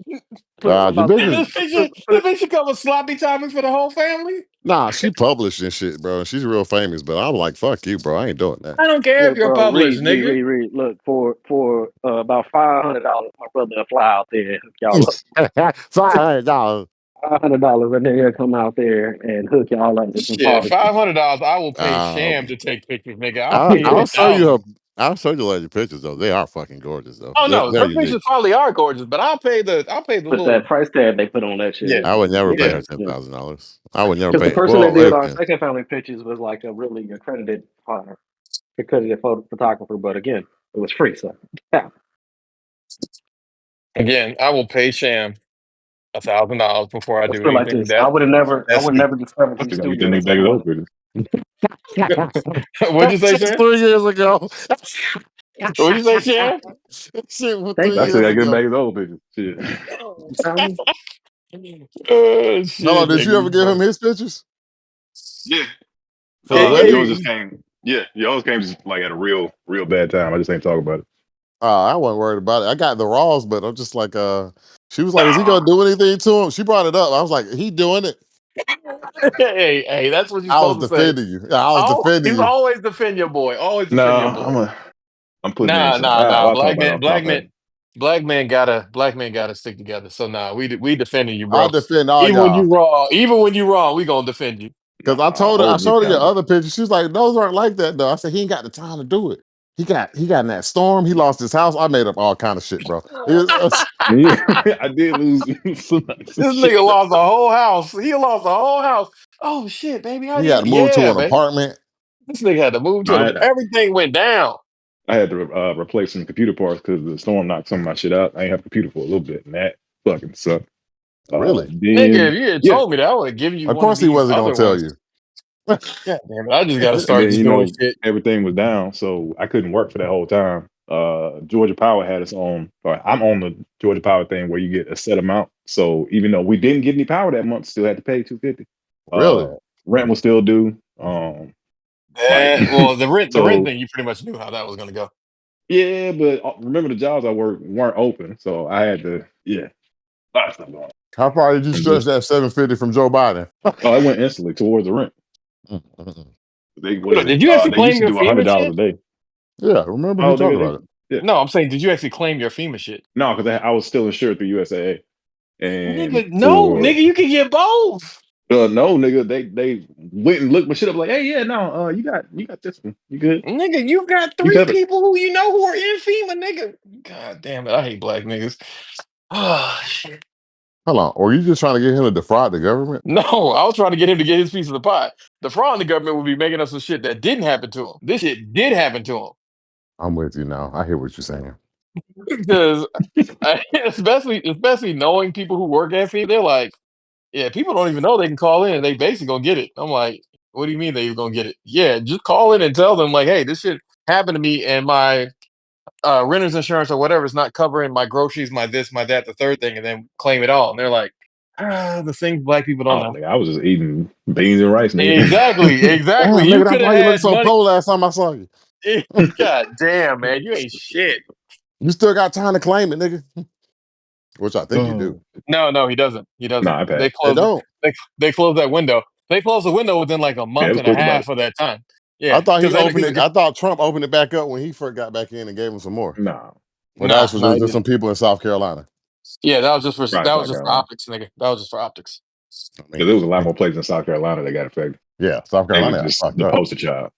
Put The about Did bitch this is picture the picture come with sloppy toppings for the whole family? nah, she published and shit, bro. And she's real famous, but I'm like, fuck you, bro. I ain't doing that. I don't care if Look, you're bro, published, nigga. read. Look, for about $500, my brother will fly out there and hook y'all up. $500. $500, and then he'll come out there and hook y'all up with some Shit, photography. $500. I will pay Sham Um, to take pictures, nigga. I'll pay him I'll show you her. 1,000. I'll show you the lady pictures though. They are fucking gorgeous though. Oh They're, no, they're her unique. pictures probably are gorgeous, but I'll pay the But that little. price tag they put on that shit Yeah, is I would never pay yeah. her $10,000. I would never because the pay. person that Well, did our second family pictures was like a really accredited photographer, but again, it was free. So yeah, Again, I will pay Sham $1,000 before I let's do put it like anything. this: I That's would me. never discovered I these still gotta get that nigga studios back in to those one. pictures. What'd you say, Just Sham? 3 years ago. What'd you say, Sham? Shit was Thank three I you. still years gotta get ago. back to those pictures. Shit. You feel me? Oh Hello, shit, did you ever nigga. give him his pictures Yeah. for the Yeah, Yeah, yeah. wedding? yours just came. Yeah, yours came just like at a real bad time. I just ain't talk about it. I wasn't worried about it. I got the raws, but I'm just like, she was like, "Is he Nah. gonna do anything to him?" She brought it up. I was like, "He doing it." Hey, that's what you're I was supposed to say. defending you. Yeah, I was defending He's you. always defend your boy. Always No, defend your boy. I'm putting in Nah, some. nah, nah. I'll talk Black about it man, off black top man, end. Black man gotta stick together. So nah, we defending you, I'll bro. defend all Even when y'all. you wrong, we gonna defend you. Because Nah, I hold me showed her your accountable. other pictures. She was like, those aren't like that though. I said, he ain't got the time to do it. He got in that storm. He lost his house. I made up all kind of shit, bro. Yeah, I did lose some This shit. nigga lost a whole house. He lost a whole house. Oh shit, baby. How He do you had to move to yeah, an baby. apartment. This nigga had to move No, to everything went down. I had to replace some computer parts because the storm knocked some of my shit out. I ain't have a computer for a little bit, and that fucking sucked. Really? Nigga, if Then you had yeah, told me that, I would have given you Of one of course he these wasn't gonna other tell ones. you. God damn it. I just gotta and start then just doing shit. everything was down, so I couldn't work for that whole time. Georgia Power had its own. Or I'm on the Georgia Power thing where you get a set amount. So even though we didn't get any power that month, still had to pay $250. Really? Rent was still due. Like Well, the rent so. thing, you pretty much knew how that was gonna go. Yeah, but remember the jobs I worked weren't open, so I had to. Yeah, lots of stuff going. How far did you And stretch just that 750 from Joe Biden? oh, it went instantly towards the rent. They what Hold is on, it? did you actually They used claim to your do $100 FEMA a shit? day. Yeah, remember he Oh, talked about it. yeah. No, I'm saying, did you actually claim your FEMA shit? No, because I was still insured through USAA, and Nigga, no, for nigga, you can get both. no nigga, they went and looked my shit up like, hey, yeah, no, you got this one, you good, Nigga, you got you three covered. people who you know who are in FEMA, nigga. God damn it, I hate black niggas. Oh shit. Hold on. Or you just trying to get him to defraud the government? No, I was trying to get him to get his piece of the pie. The fraud in the government would be making us some shit that didn't happen to him. This shit did happen to him. I'm with you now. I hear what you're saying. Because especially knowing people who work at FEMA, they're like, yeah, people don't even know they can call in. They basically gonna get it. I'm like, what do you mean they gonna get it? Yeah, just call in and tell them like, hey, this shit happened to me, and my renter's insurance or whatever is not covering my groceries, my this, my that, the third thing, and then claim it all. And they're like, the things black people don't Oh, know. nigga, I was just eating beans and rice, nigga. Exactly, exactly. Damn, You nigga, could that's have why you looked had so money. cold last time I saw you. God damn, man, you ain't shit. You still got time to claim it, nigga. Which I think you do. No, he doesn't. He Nah, doesn't. I They passed. They close. don't. They close that window. They close the window within like a Yeah, it month was and a quick about half it. of that time. I Yeah, thought he because then opened it. I thought Trump opened it back up when he first got back in and gave him some more. Nah, Well, that was nah, for he just didn't. some people in South Carolina. Yeah, right, that was South just for Carolina, optics, nigga. That was just for optics. I because there was mean, a lot more places in South Carolina that got affected. yeah, South They was Carolina got just fucked the up. poster child.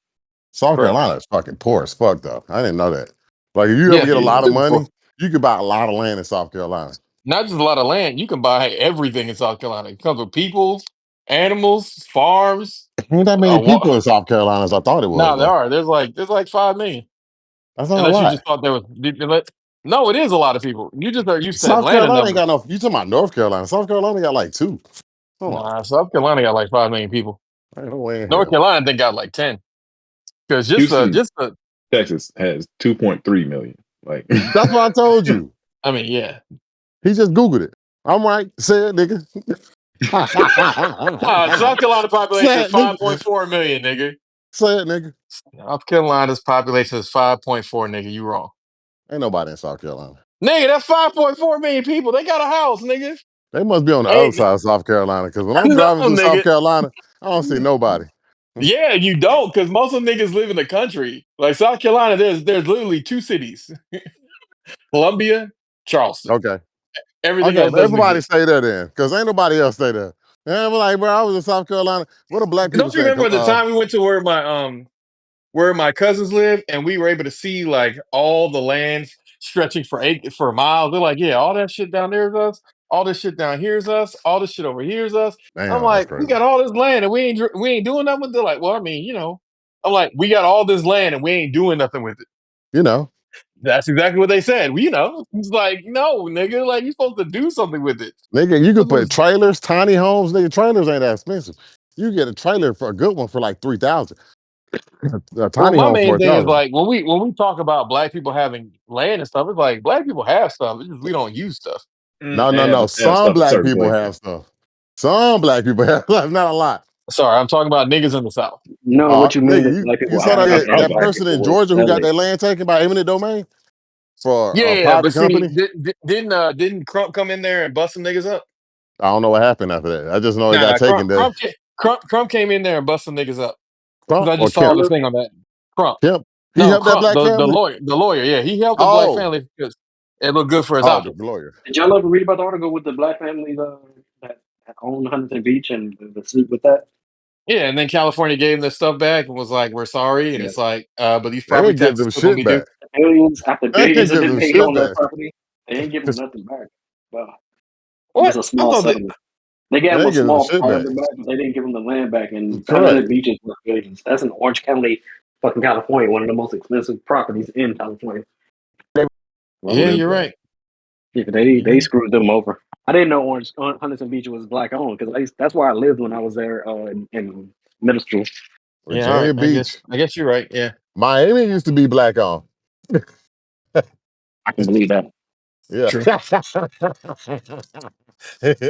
South Correct. Carolina is fucking poor as fuck, though. I didn't know that. Like, if you ever Yeah, get a Yeah, lot of super poor. money, you could buy a lot of land in South Carolina. Not just a lot of land. You can buy everything in South Carolina. It comes with people, animals, farms. Ain't that many people in South Carolina as I thought it was, No, there though. are. There's like 5 million. That's not a Unless you lot. just thought there was. No, it is a lot of people. You just are used to South Atlanta Carolina ain't numbers. got no. You talking about North Carolina? South Carolina got like 2. Hold on, Nah, South Carolina got like 5 million people. ain't no way in North hell. Carolina, I think got like 10. Because Houston, just the, Texas has 2.3 million. Like, That's what I told you. I mean, yeah. He just Googled it. I'm right. Say it, nigga. South Carolina population Say is it, nigga. 5.4 million, nigga. Say it, nigga. South Carolina's population is 5.4, nigga. You wrong. Ain't nobody in South Carolina. Nigga, that's 5.4 million people. They got a house, nigga. They must be on the other Ain't side of South Carolina. Because when I'm no, driving through South nigga. Carolina, I don't see nobody. Yeah, you don't, because most of them niggas live in the country. Like South Carolina, there's literally 2 cities: Columbia, Charleston. Okay. Everything Okay, else but doesn't everybody exist. stay there then. Because ain't nobody else stay there. And I'm like, bro, I was in South Carolina. What do black people Don't you say? remember the time we went to where my cousins live, and we were able to see like all the land stretching for miles? They're like, yeah, all that shit down there is us. All this shit down here is us. All this shit over here is us. I'm Damn, that's like, we crazy. got all this land and we ain't doing nothing with it. They're like, well, I mean, I'm like, we got all this land and we ain't doing nothing with it. You know, That's exactly what they said. It's like, no, nigga, like you're supposed to do something with it. nigga, you could This put was- trailers, tiny homes. Nigga, trailers ain't that expensive. You get a trailer for a good one for like 3,000. A Well, tiny my home for main a thing is thousand. like when we talk about black people having land and stuff, it's like black people have stuff. It's just we don't use stuff. No, they no, no. have Some stuff in black certain people places. have stuff. Some black people have stuff, not a lot. Sorry, I'm talking about niggas in the South. No, what you mean Nigga, is black you people saw have That's it what I and was that like. black person people in will Georgia who sell got it. their land taken by eminent domain for a Yeah, private but see, company? didn't Crump come in there and bust some niggas up? I don't know what happened after that. I just know it got Nah, taken there. Crump came in there and bust some niggas up because Trump I or just saw Kemp? the thing on that. Crump, Kemp. He no, helped that Crump, black the family? lawyer, yeah, he helped the black Oh, family because It looked good for his Oh, the optics. lawyer. Did y'all ever read about the article with the black families that own Huntington Beach and the suit with that? Yeah, and then California gave him their stuff back and was like, "We're sorry," and Yeah. it's like, "But these They property didn't give taxes them still gonna shit be due." back. After They billions didn't have give been them made shit on that back. property, they ain't give them nothing back. Well, it's What? a I small thought that. settlement. They gave They them a didn't give them small shit part of back. it back, but they didn't give them the land back. And Correct. Huntington Beach is worth billions. That's in Orange County, fucking California, one of the most expensive properties in California. Why would Yeah, they you're do right. Yeah, they Mhm. screwed them over. I didn't know Huntington Beach was black owned because that's where I lived when I was there in middle school. Yeah, all Virginia right. Beach. I guess you're right. Yeah. Miami used to be black on. I can believe that. Yeah. True.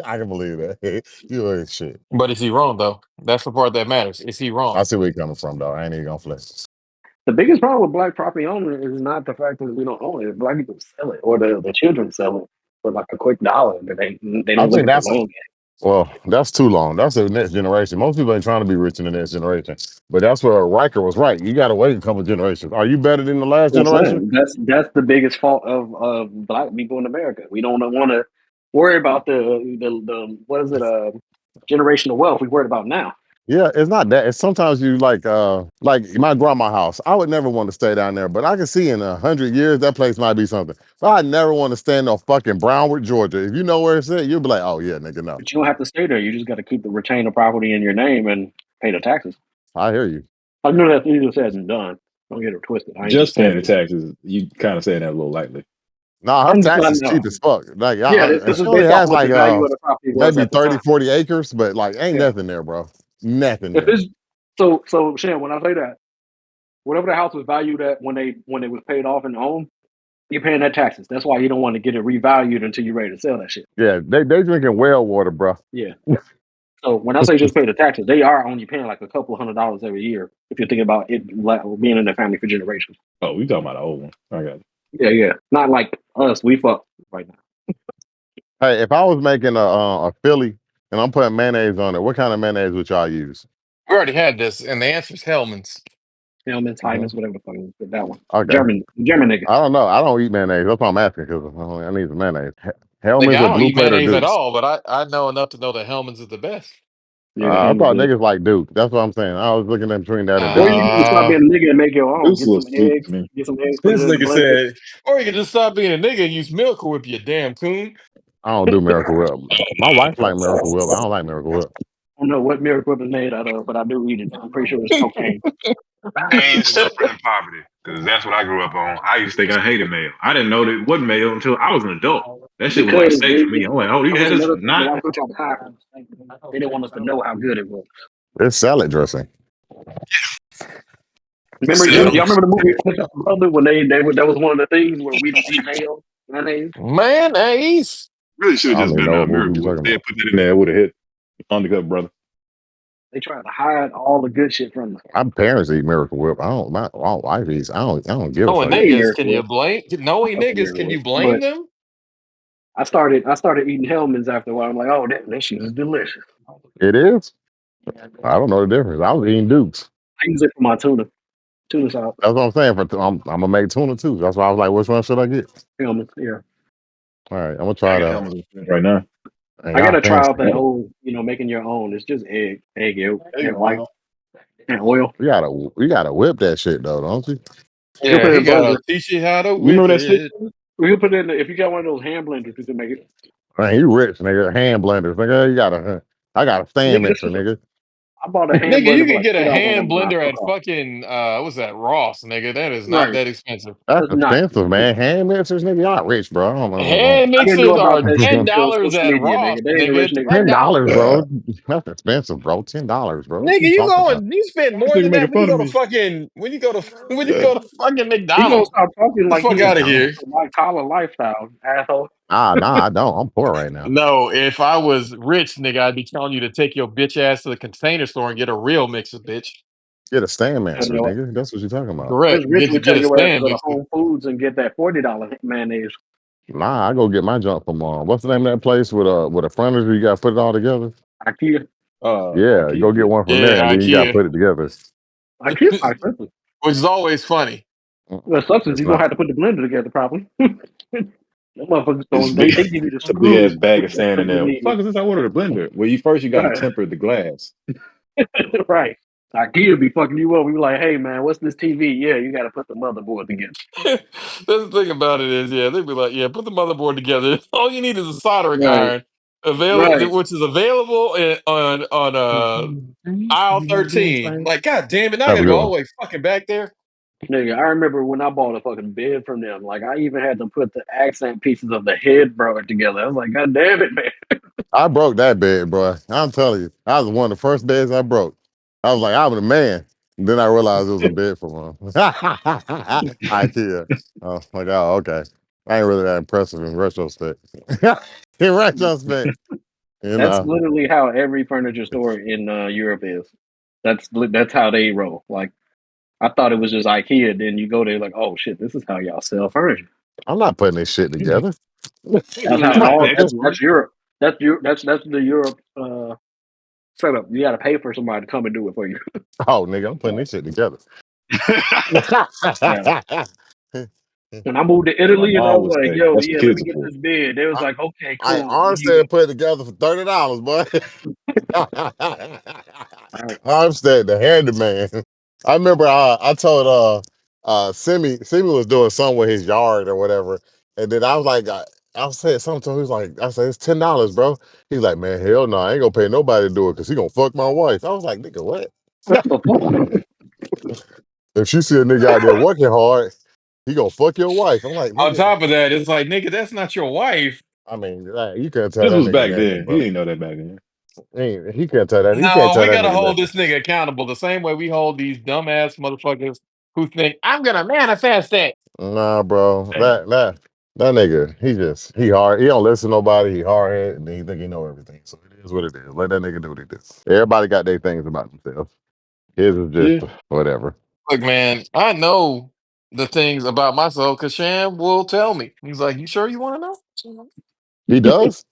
I can believe that. You ain't shit. But is he wrong though? That's the part that matters. Is he wrong? I see where you're coming from, though. I ain't even gonna flex. The biggest problem with black property owners is not the fact that we don't own it. Black people sell it, or the children sell it for like a quick dollar. But they I don't look think at the that's land. well, that's too long. That's the next generation. Most people ain't trying to be rich in the next generation. But that's where Riker was right. You gotta wait a couple generations. Are you better than the last That's what I'm generation? saying. That's the biggest fault of black people in America. We don't want to worry about the what is it generational wealth. We worried about now. Yeah, it's not that. It's sometimes you like my grandma's house. I would never want to stay down there, but I can see in 100 years that place might be something. But I never want to stay in no fucking Brownwood, Georgia. If you know where it's at, you'll be like, oh yeah, nigga, no. But you don't have to stay there. You just got to keep the retain the property in your name and pay the taxes. I hear you. I know that's easier said than done. Don't get it twisted. I ain't just just paying saying the it. taxes? You kind of saying that a little lightly. Nah, her I'm just tax letting is cheap know. as fuck. Like, Yeah, and because she it's only based off of has what the like value of the property was maybe at the 30, time. 40 acres, but like ain't Yeah. nothing there, bro. Nothing If there. it's so Sham, when I say that, whatever the house was valued at when it was paid off and owned, you're paying that taxes. That's why you don't want to get it revalued until you're ready to sell that shit. Yeah, they drinking well water, bro. Yeah. So when I say just pay the taxes, they are only paying like a couple $100s every year if you're thinking about it like, being in their family for generations. Oh, we talking about the old one. I got it. Yeah. Not like us. We fuck right now. Hey, if I was making a Philly and I'm putting mayonnaise on it, what kind of mayonnaise would y'all use? We already had this, and the answer is Hellman's. Hellman's, Mhm. Hyman's, whatever the fuck is that one. Okay. German nigga. I don't know. I don't eat mayonnaise. That's why I'm asking because I need some mayonnaise. Nigga, Hellman's I or don't Blue eat Plate or mayonnaise at Duke's? all, but I know enough to know that Hellman's is the best. Yeah, I Hellman's thought good. niggas like Duke. That's what I'm saying. I was looking in between that and Or Duke. you can just stop Uh, being a nigga and make your own. This is a little sweet to me. Get some eggs, put it this in the nigga blender. said, or you can just stop being a nigga and use Miracle Whip, you damn coon. I don't do Miracle Whip. My wife like Miracle Whip. I don't like Miracle Whip. I don't know what Miracle Whip is made out of, but I do eat it. I'm pretty sure it's cocaine. Pain, suffering, and poverty. Because that's what I grew up on. I used to think I hated mayo. I didn't know that it wasn't mayo until I was an adult. That shit was like Because steak for me. I'm like, oh, you that was had this another thing. not? Why we tried to hide from us. They didn't want us to know how good it was. It's salad dressing. Remember, y'all remember the movie Brother when that was one of the things where we don't eat mayo, mayonnaise. Mayonnaise. Really should I have don't just even been know a what movie Miracle you're Whip. talking They about. had put that in there, it would have hit undercut, brother. They tried to hide all the good shit from us. My parents eat Miracle Whip. I don't. My wife eats. I don't give a Knowing fuck. I eat niggas, can Miracle you Whip. blame? I Knowing fuck with niggas, Miracle can Whip. you blame But them? I started eating Hellman's after a while. I'm like, oh, that shit is delicious. It is. I don't know the difference. I was eating Dukes. I use it for my tuna sauce. That's what I'm saying. I'm gonna make tuna too. That's why I was like, which one should I get? Hellman's, yeah. All right, I'm gonna I try got that. helmets right now. And I y'all gotta try out fancy. that whole, making your own. It's just egg yolk, and white, and oil. We gotta whip that shit though, don't you? You can Yeah, put it he in a gotta blender. teach you how to You whip remember that shit? it. You can put it in if you got one of those hand blenders, you can make it. Man, you rich, nigga. Hand blenders, nigga. You gotta. I got a stand Nigga, this mixer, is nigga. I bought a hand Nigga, you blender for can like get a $3 on hand Amazon. blender Fuck at off. fucking what's that, Ross, nigga. That is not Right. that expensive. That's That's not. expensive, man. Hand mixers, nigga. Y'all rich, bro. I Hand I didn't know mixers about are that shit ten until dollars social at media, Ross, nigga. They ain't a rich nigga. nigga. Ten $10, dollars. bro. That's expensive, bro. $10, bro. What Nigga, you you talking about? going you spend This more nigga than that making when you fun of go to me. fucking when you go to fucking He gonna McDonald's. stop talking Get the like fuck he out of addicted here. to white collar lifestyle, asshole. Nah, I don't. I'm poor right now. No, if I was rich, nigga, I'd be telling you to take your bitch ass to the container store and get a real mixer, bitch. Get a stand You mixer, know, nigga. That's what you're talking about. Correct. Chris Rich would Get tell a your ass to stand go to mixer. Home Foods and get that $40 mayonnaise. Nah, I go get my junk from what's the name of that place with a furniture you gotta put it all together? IKEA. Yeah, go IKEA, get yeah. one from there Yeah, and then you gotta IKEA. put it together. IKEA's not expensive. Which is always funny. The sucks is It's you're gonna not. have to put the blender together properly. Them motherfuckers It's don't. They give you the it's a big ass screws bag of sand in when you there. What the need fuck is this? I ordered a blender. Well, you got to it. temper the glass. Right, right. IKEA be fucking you up. We be like, hey man, what's this TV? Yeah, you got to put the motherboard together. That's the thing about it is, yeah, they'd be like, yeah, put the motherboard together. All you need is a soldering Right, iron, right. which is available on aisle 13. Like, god damn it, now I Have a gotta good go all one. the way fucking back there. Nigga, I remember when I bought a fucking bed from them. Like, I even had to put the accent pieces of the headboard together. I was like, God damn it, man. I broke that bed, bro. I'm telling you, that was one of the first beds I broke. I was like, I was a man. And then I realized it was a bed from IKEA. Oh, like, oh, okay. I ain't really that impressive in retrospect. In retrospect, you That's know. literally how every furniture store in Europe is. That's how they roll. Like, I thought it was just IKEA. Then you go there, like, oh shit, this is how y'all sell furniture. I'm not putting this shit together. That's how Nah, all. man. That's Europe. That's the Europe setup. You got to pay for somebody to come and do it for you. Oh, nigga, I'm putting this shit together. Yeah. When I moved to Like my Italy and I mom was would like, say, yo, that's what yeah, let kids me are get for. this bed. They was like, okay, I cool. When do you Armstead put it together for $30, boy. Right. Armstead, the handyman. I remember I told Simi was doing something with his yard or whatever. And then I was like, I said something to him. He was like, I said, it's $10, bro. He's like, man, hell no, I ain't gonna pay nobody to do it because he gonna fuck my wife. I was like, nigga, what? What the fuck? If she see a nigga out there working hard, he gonna fuck your wife. I'm like, On nigga. top of that, it's like, nigga, that's not your wife. I mean, like, you can't tell This that was nigga back nothing, then. He bro. didn't know that back then. He can't tell that. He can't No, tell we that gotta nigga hold nothing. this nigga accountable the same way we hold these dumbass motherfuckers who think I'm gonna manifest it. Nah, bro. Hey, That nigga, he hard. He don't listen to nobody. He hard headed and he think he know everything. So it is what it is. Let that nigga do what he do. Everybody got their things about themselves. His is Yeah. just whatever. look, man, I know the things about myself because Sham will tell me. He's like, "You sure you want to know?" He does.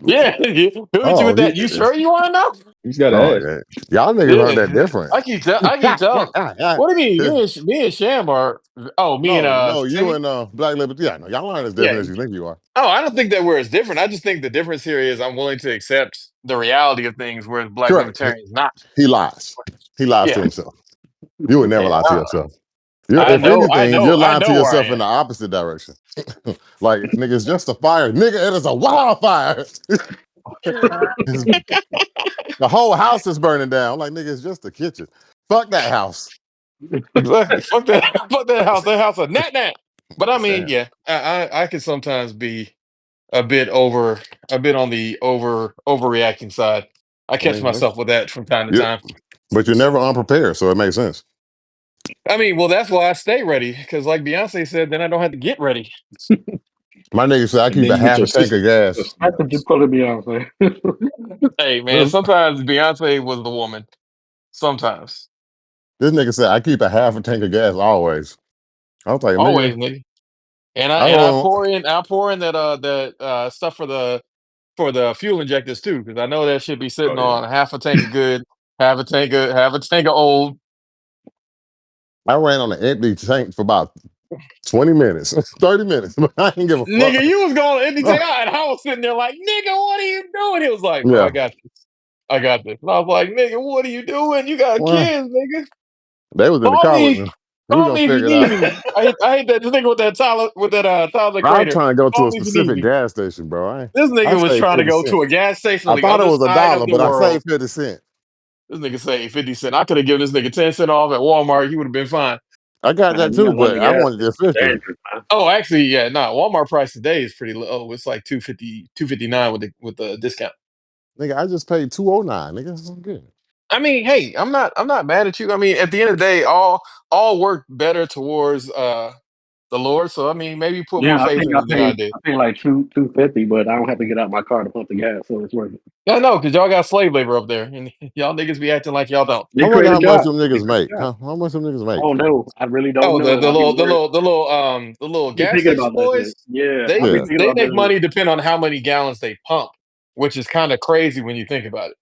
Yeah, he'll hit you Oh, with that. You sure you want to know? You just gotta oh ask. yeah. Y'all niggas aren't that Yeah, different. I keep telling. What do you mean? Me and Sham are. Oh, me and No, you Timmy. and Black Liberty. Yeah, no, y'all aren't as Yeah. different as you think you are. Oh, I don't think that we're as different. I just think the difference here is I'm willing to accept the reality of things, whereas Black Correct. libertarians not. He lies. He lies to Yeah, himself. You would never yeah. lie to yourself. If I anything, you're lying to know where I yourself in am. the opposite direction. Like, nigga, it's just a fire. Nigga, it is a wildfire. The whole house is burning down. I'm like, nigga, it's just the kitchen. Fuck that house. Exactly. Fuck that. Fuck that house. That house a nat nat. But I mean, Damn. yeah, I can sometimes be a bit on the overreacting side. I I catch mean, myself with that from time to you, time. but you're never unprepared, so it makes sense. I mean, well, that's why I stay ready because, like Beyonce said, then I don't have to get ready. My nigga said I And keep then a you get half your a tank sister. of gas. That's what you put me on, man. Hey, man, sometimes Beyonce was the woman. Sometimes, This nigga said I keep a half a tank of gas always. I was like, nigga, always, nigga. I I don't. pour in that stuff for the fuel injectors too, because I know that should be Oh sitting yeah. on half a tank of good, half a tank of old. I ran on an empty tank for about 20 minutes, 30 minutes. I didn't give a Nigga, fuck. you was going empty tank out, and I was sitting there like, nigga, what are you doing? He was like, bro, Yeah. I got this. And I was like, nigga, what are you doing? You got Well, kids, nigga. they was in the Call car with me, me. We gonna if you figure it need out. me. I hate that nigga with that Tyler the I'm Creator. trying to go to Call a me if you need specific me. gas station, bro. This I nigga was saved trying to 50 go to cents. a gas station I on the thought it other was a side of dollar, the but I world. saved 50 cents. This nigga say 50 cents. I could have given this nigga 10 cent off at Walmart. He would have been fine. I got Man, that you too, got one of but the I gas wanted stations the 50. dangerous, man. Oh, actually, yeah, no. Walmart price today is pretty low. It's like 259 with the discount. Nigga, I just paid 209. Nigga, I'm good. I mean, hey, I'm not mad at you. I mean, at the end of the day, all work better towards the Lord. So I mean, maybe put more Yeah, faith in it than I did. I paid like 250, but I don't have to get out my car to pump the gas, so it's worth it. Yeah, I know, because y'all got slave labor up there, and y'all niggas be acting like y'all don't. They I wonder created how much jobs. them They niggas created make. jobs. Huh? How much them niggas I make? don't know. I really don't Oh, know. I've been worried. the little I've been gas thinking station about that shit. boys. Yeah, They I've been Yeah. thinking they about make that. money depend on how many gallons they pump, which is kind of crazy when you think about it.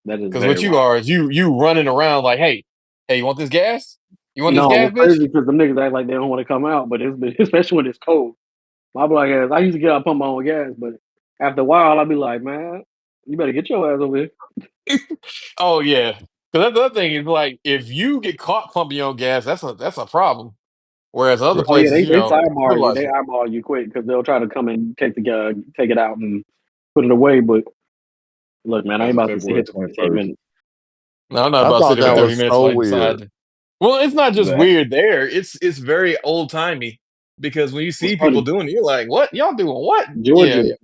That is Because very what you wild. are is you running around like, hey, you want this gas? You want this No, gas, what's bitch? crazy because the niggas act like they don't want to come out, but it's been, especially when it's cold. My black ass. I used to get out and pump my own gas, but after a while, I'd be like, man, you better get your ass over here. Oh yeah, because that's the other thing is like if you get caught pumping your own gas, that's a problem. Whereas other Right. Oh yeah, places, they sidebar you. civilized. They eyeball you quick because they'll try to come and take it out and put it away. But look, man, I As ain't of about to sit here February for 15 21st. minutes. No, I'm not I about to sit thought there for that Yeah, 30 was minutes so while you weird. decide. Well, it's not just but weird there. It's very old timey because when you what's see people funny, doing it, you're like, what? Y'all doing what? Yeah, Georgia,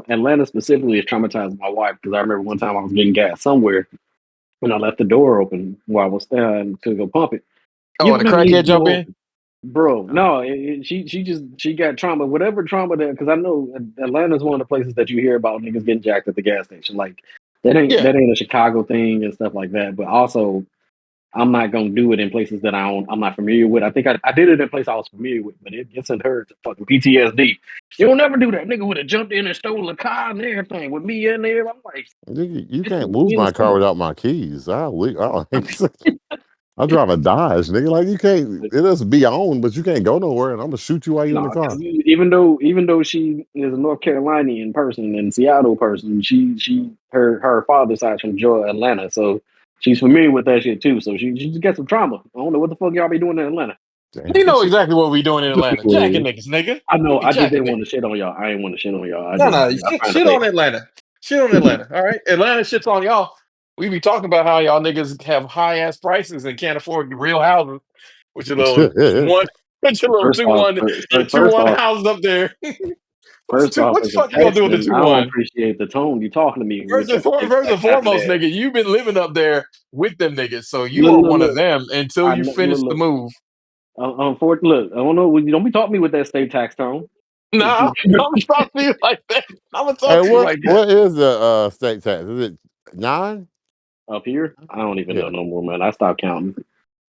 Atlanta specifically is traumatized my wife because I remember one time I was getting gas somewhere and I left the door open while I was standing to go pump it. You oh, and don't the never leave crackhead the jump door in. open. Bro, Uh, no, she got trauma, whatever trauma that because I know Atlanta's one of the places that you hear about niggas getting jacked at the gas station. Like Yeah. that ain't a Chicago thing and stuff like that. But also, I'm not gonna do it in places that I'm not familiar with. I think I did it in a place I was familiar with, but it sent her to fucking PTSD. You'll never do that. Nigga would have jumped in and stole a car and everything with me in there. I'm like, you can't listen, move we in the my car suburbs. without my keys. I drive a Dodge, nigga. Like you can't. It doesn't be on, but you can't go nowhere, and I'm gonna shoot you while you're in the No, car. because even though she is a North Carolinian person and Seattle person, her father side's from Georgia, Atlanta, so she's familiar with that shit too. So she just got some trauma. I don't know what the fuck y'all be doing in Atlanta. Damn. You know exactly what we doing in Atlanta. Jacking Well, niggas, nigga. I We know. be I just jacking didn't want niggas. to shit on y'all. I didn't want to shit on y'all. No, no, I find shit it on Atlanta. Shit on Atlanta. All right. Atlanta shits on y'all. We be talking about how y'all niggas have high ass prices and can't afford real houses with your little one with your little First off, 2-1 houses up there. What's the first two? off, What the as a fuck you gonna do with the Texan, I don't 2-1? appreciate the tone you talking to me with First your and, for, thick first and accent foremost, ass. nigga, you've been living up there with them niggas, so you Look, are look, one of look. them until you finish the Look. move. Unfortunately, look, I don't know. Don't be talking to me with that state tax tone. Nah, I'm talking to you like that. I'm gonna Hey, talk to you like that. what is the state tax? Is it 9? Up here, I don't even know Yeah. no more, man. I stopped counting.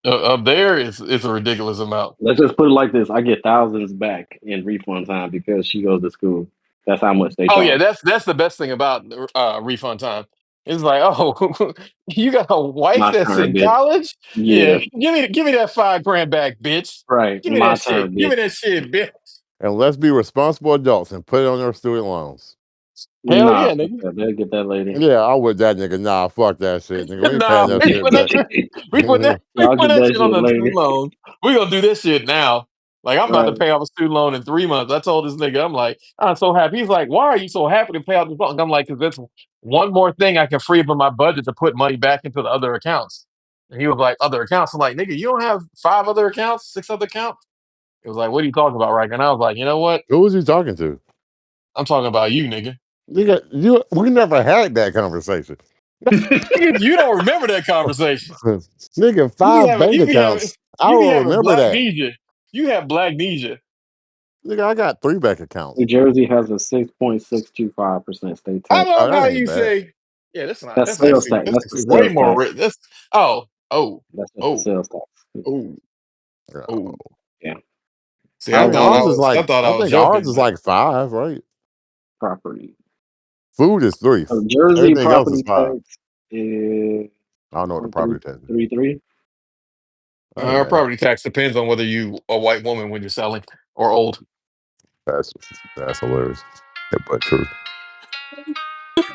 Up there, it's a ridiculous amount. Let's just put it like this: I get thousands back in refund time because she goes to school. That's how much they Oh yeah, charge. that's the best thing about refund time. It's like, oh, you got a wife My that's turn, in bitch. college? Yeah, Yeah, give me that 5 grand back, bitch. right. Give me My that shit. turn, Give bitch. me that shit, bitch. And let's be responsible adults and put it on their student loans. Hell Nah, yeah, fuck nigga. that. They'll get that later. Yeah, I would that nigga. Nah, fuck that shit, nigga. We ain't paying Nah, that we shit put that back. shit. We put that. We Y'all put get that that shit on shit the later. student loan. We gonna do this shit now. Like I'm about to Right. pay off a student loan in 3 months. I told this nigga, I'm like, I'm so happy. He's like, why are you so happy to pay off this loan? I'm like, because that's one more thing I can free up in my budget to put money back into the other accounts. And he was like, other accounts. I'm like, nigga, you don't have 5 other accounts, 6 other accounts? He was like, what are you talking about, right? And I was like, you know what? Who was he talking to? I'm talking about you, nigga. Nigga, we never had that conversation. Nigga, you don't remember that conversation. Nigga, You be 5 having, bank you be having, accounts. I you be don't having remember black that. ninja. You have black ninja. Nigga, I got 3 bank New accounts. Jersey has a 6.625% state I tax love Oh, rate. how that ain't you bad. say, yeah, That's sales tax. that's That's the actually way sales more tax. rich. That's oh, oh, That's just the oh, sales tax. oh, Oh. oh. Yeah. See, I I I think thought want ours is I like thought I I was think ours joking, is but like 5, right? property. Food is 3. Jersey Everything else is property 5. tax is I don't know what the property tax is. 3.33. That ain't our bad. property tax depends on whether you a white woman when you're selling or old. That's that's hilarious. Yeah, but true.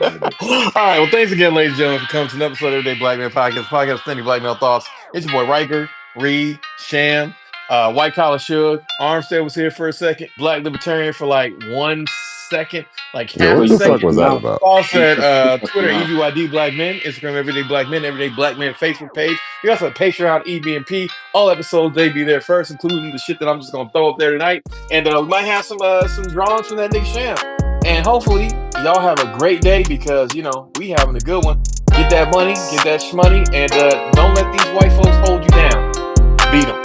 All right. Well, thanks again, ladies and gentlemen, for coming to an episode of Everyday Black Man Podcast of Black Male Thoughts. It's your boy Riker, Reed, Sham, White Collar Suge. Armstead was here for a second. Black Libertarian for like 1 second, like Yeah, half what a the Please fuck shut second. your was that mouth. about? Also at Please shut your Twitter, mouth. EVYD Black Men, Instagram, Everyday Black Men, Everyday Black Men, Facebook page. We also have Patreon, EBMP. All episodes, they be there first, including the shit that I'm just going to throw up there tonight. And we might have some drawings from that nigga Sham. And hopefully, y'all have a great day because, we having a good one. Get that money, get that shmoney, and don't let these white folks hold you down. Beat them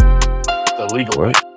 the legal way. What?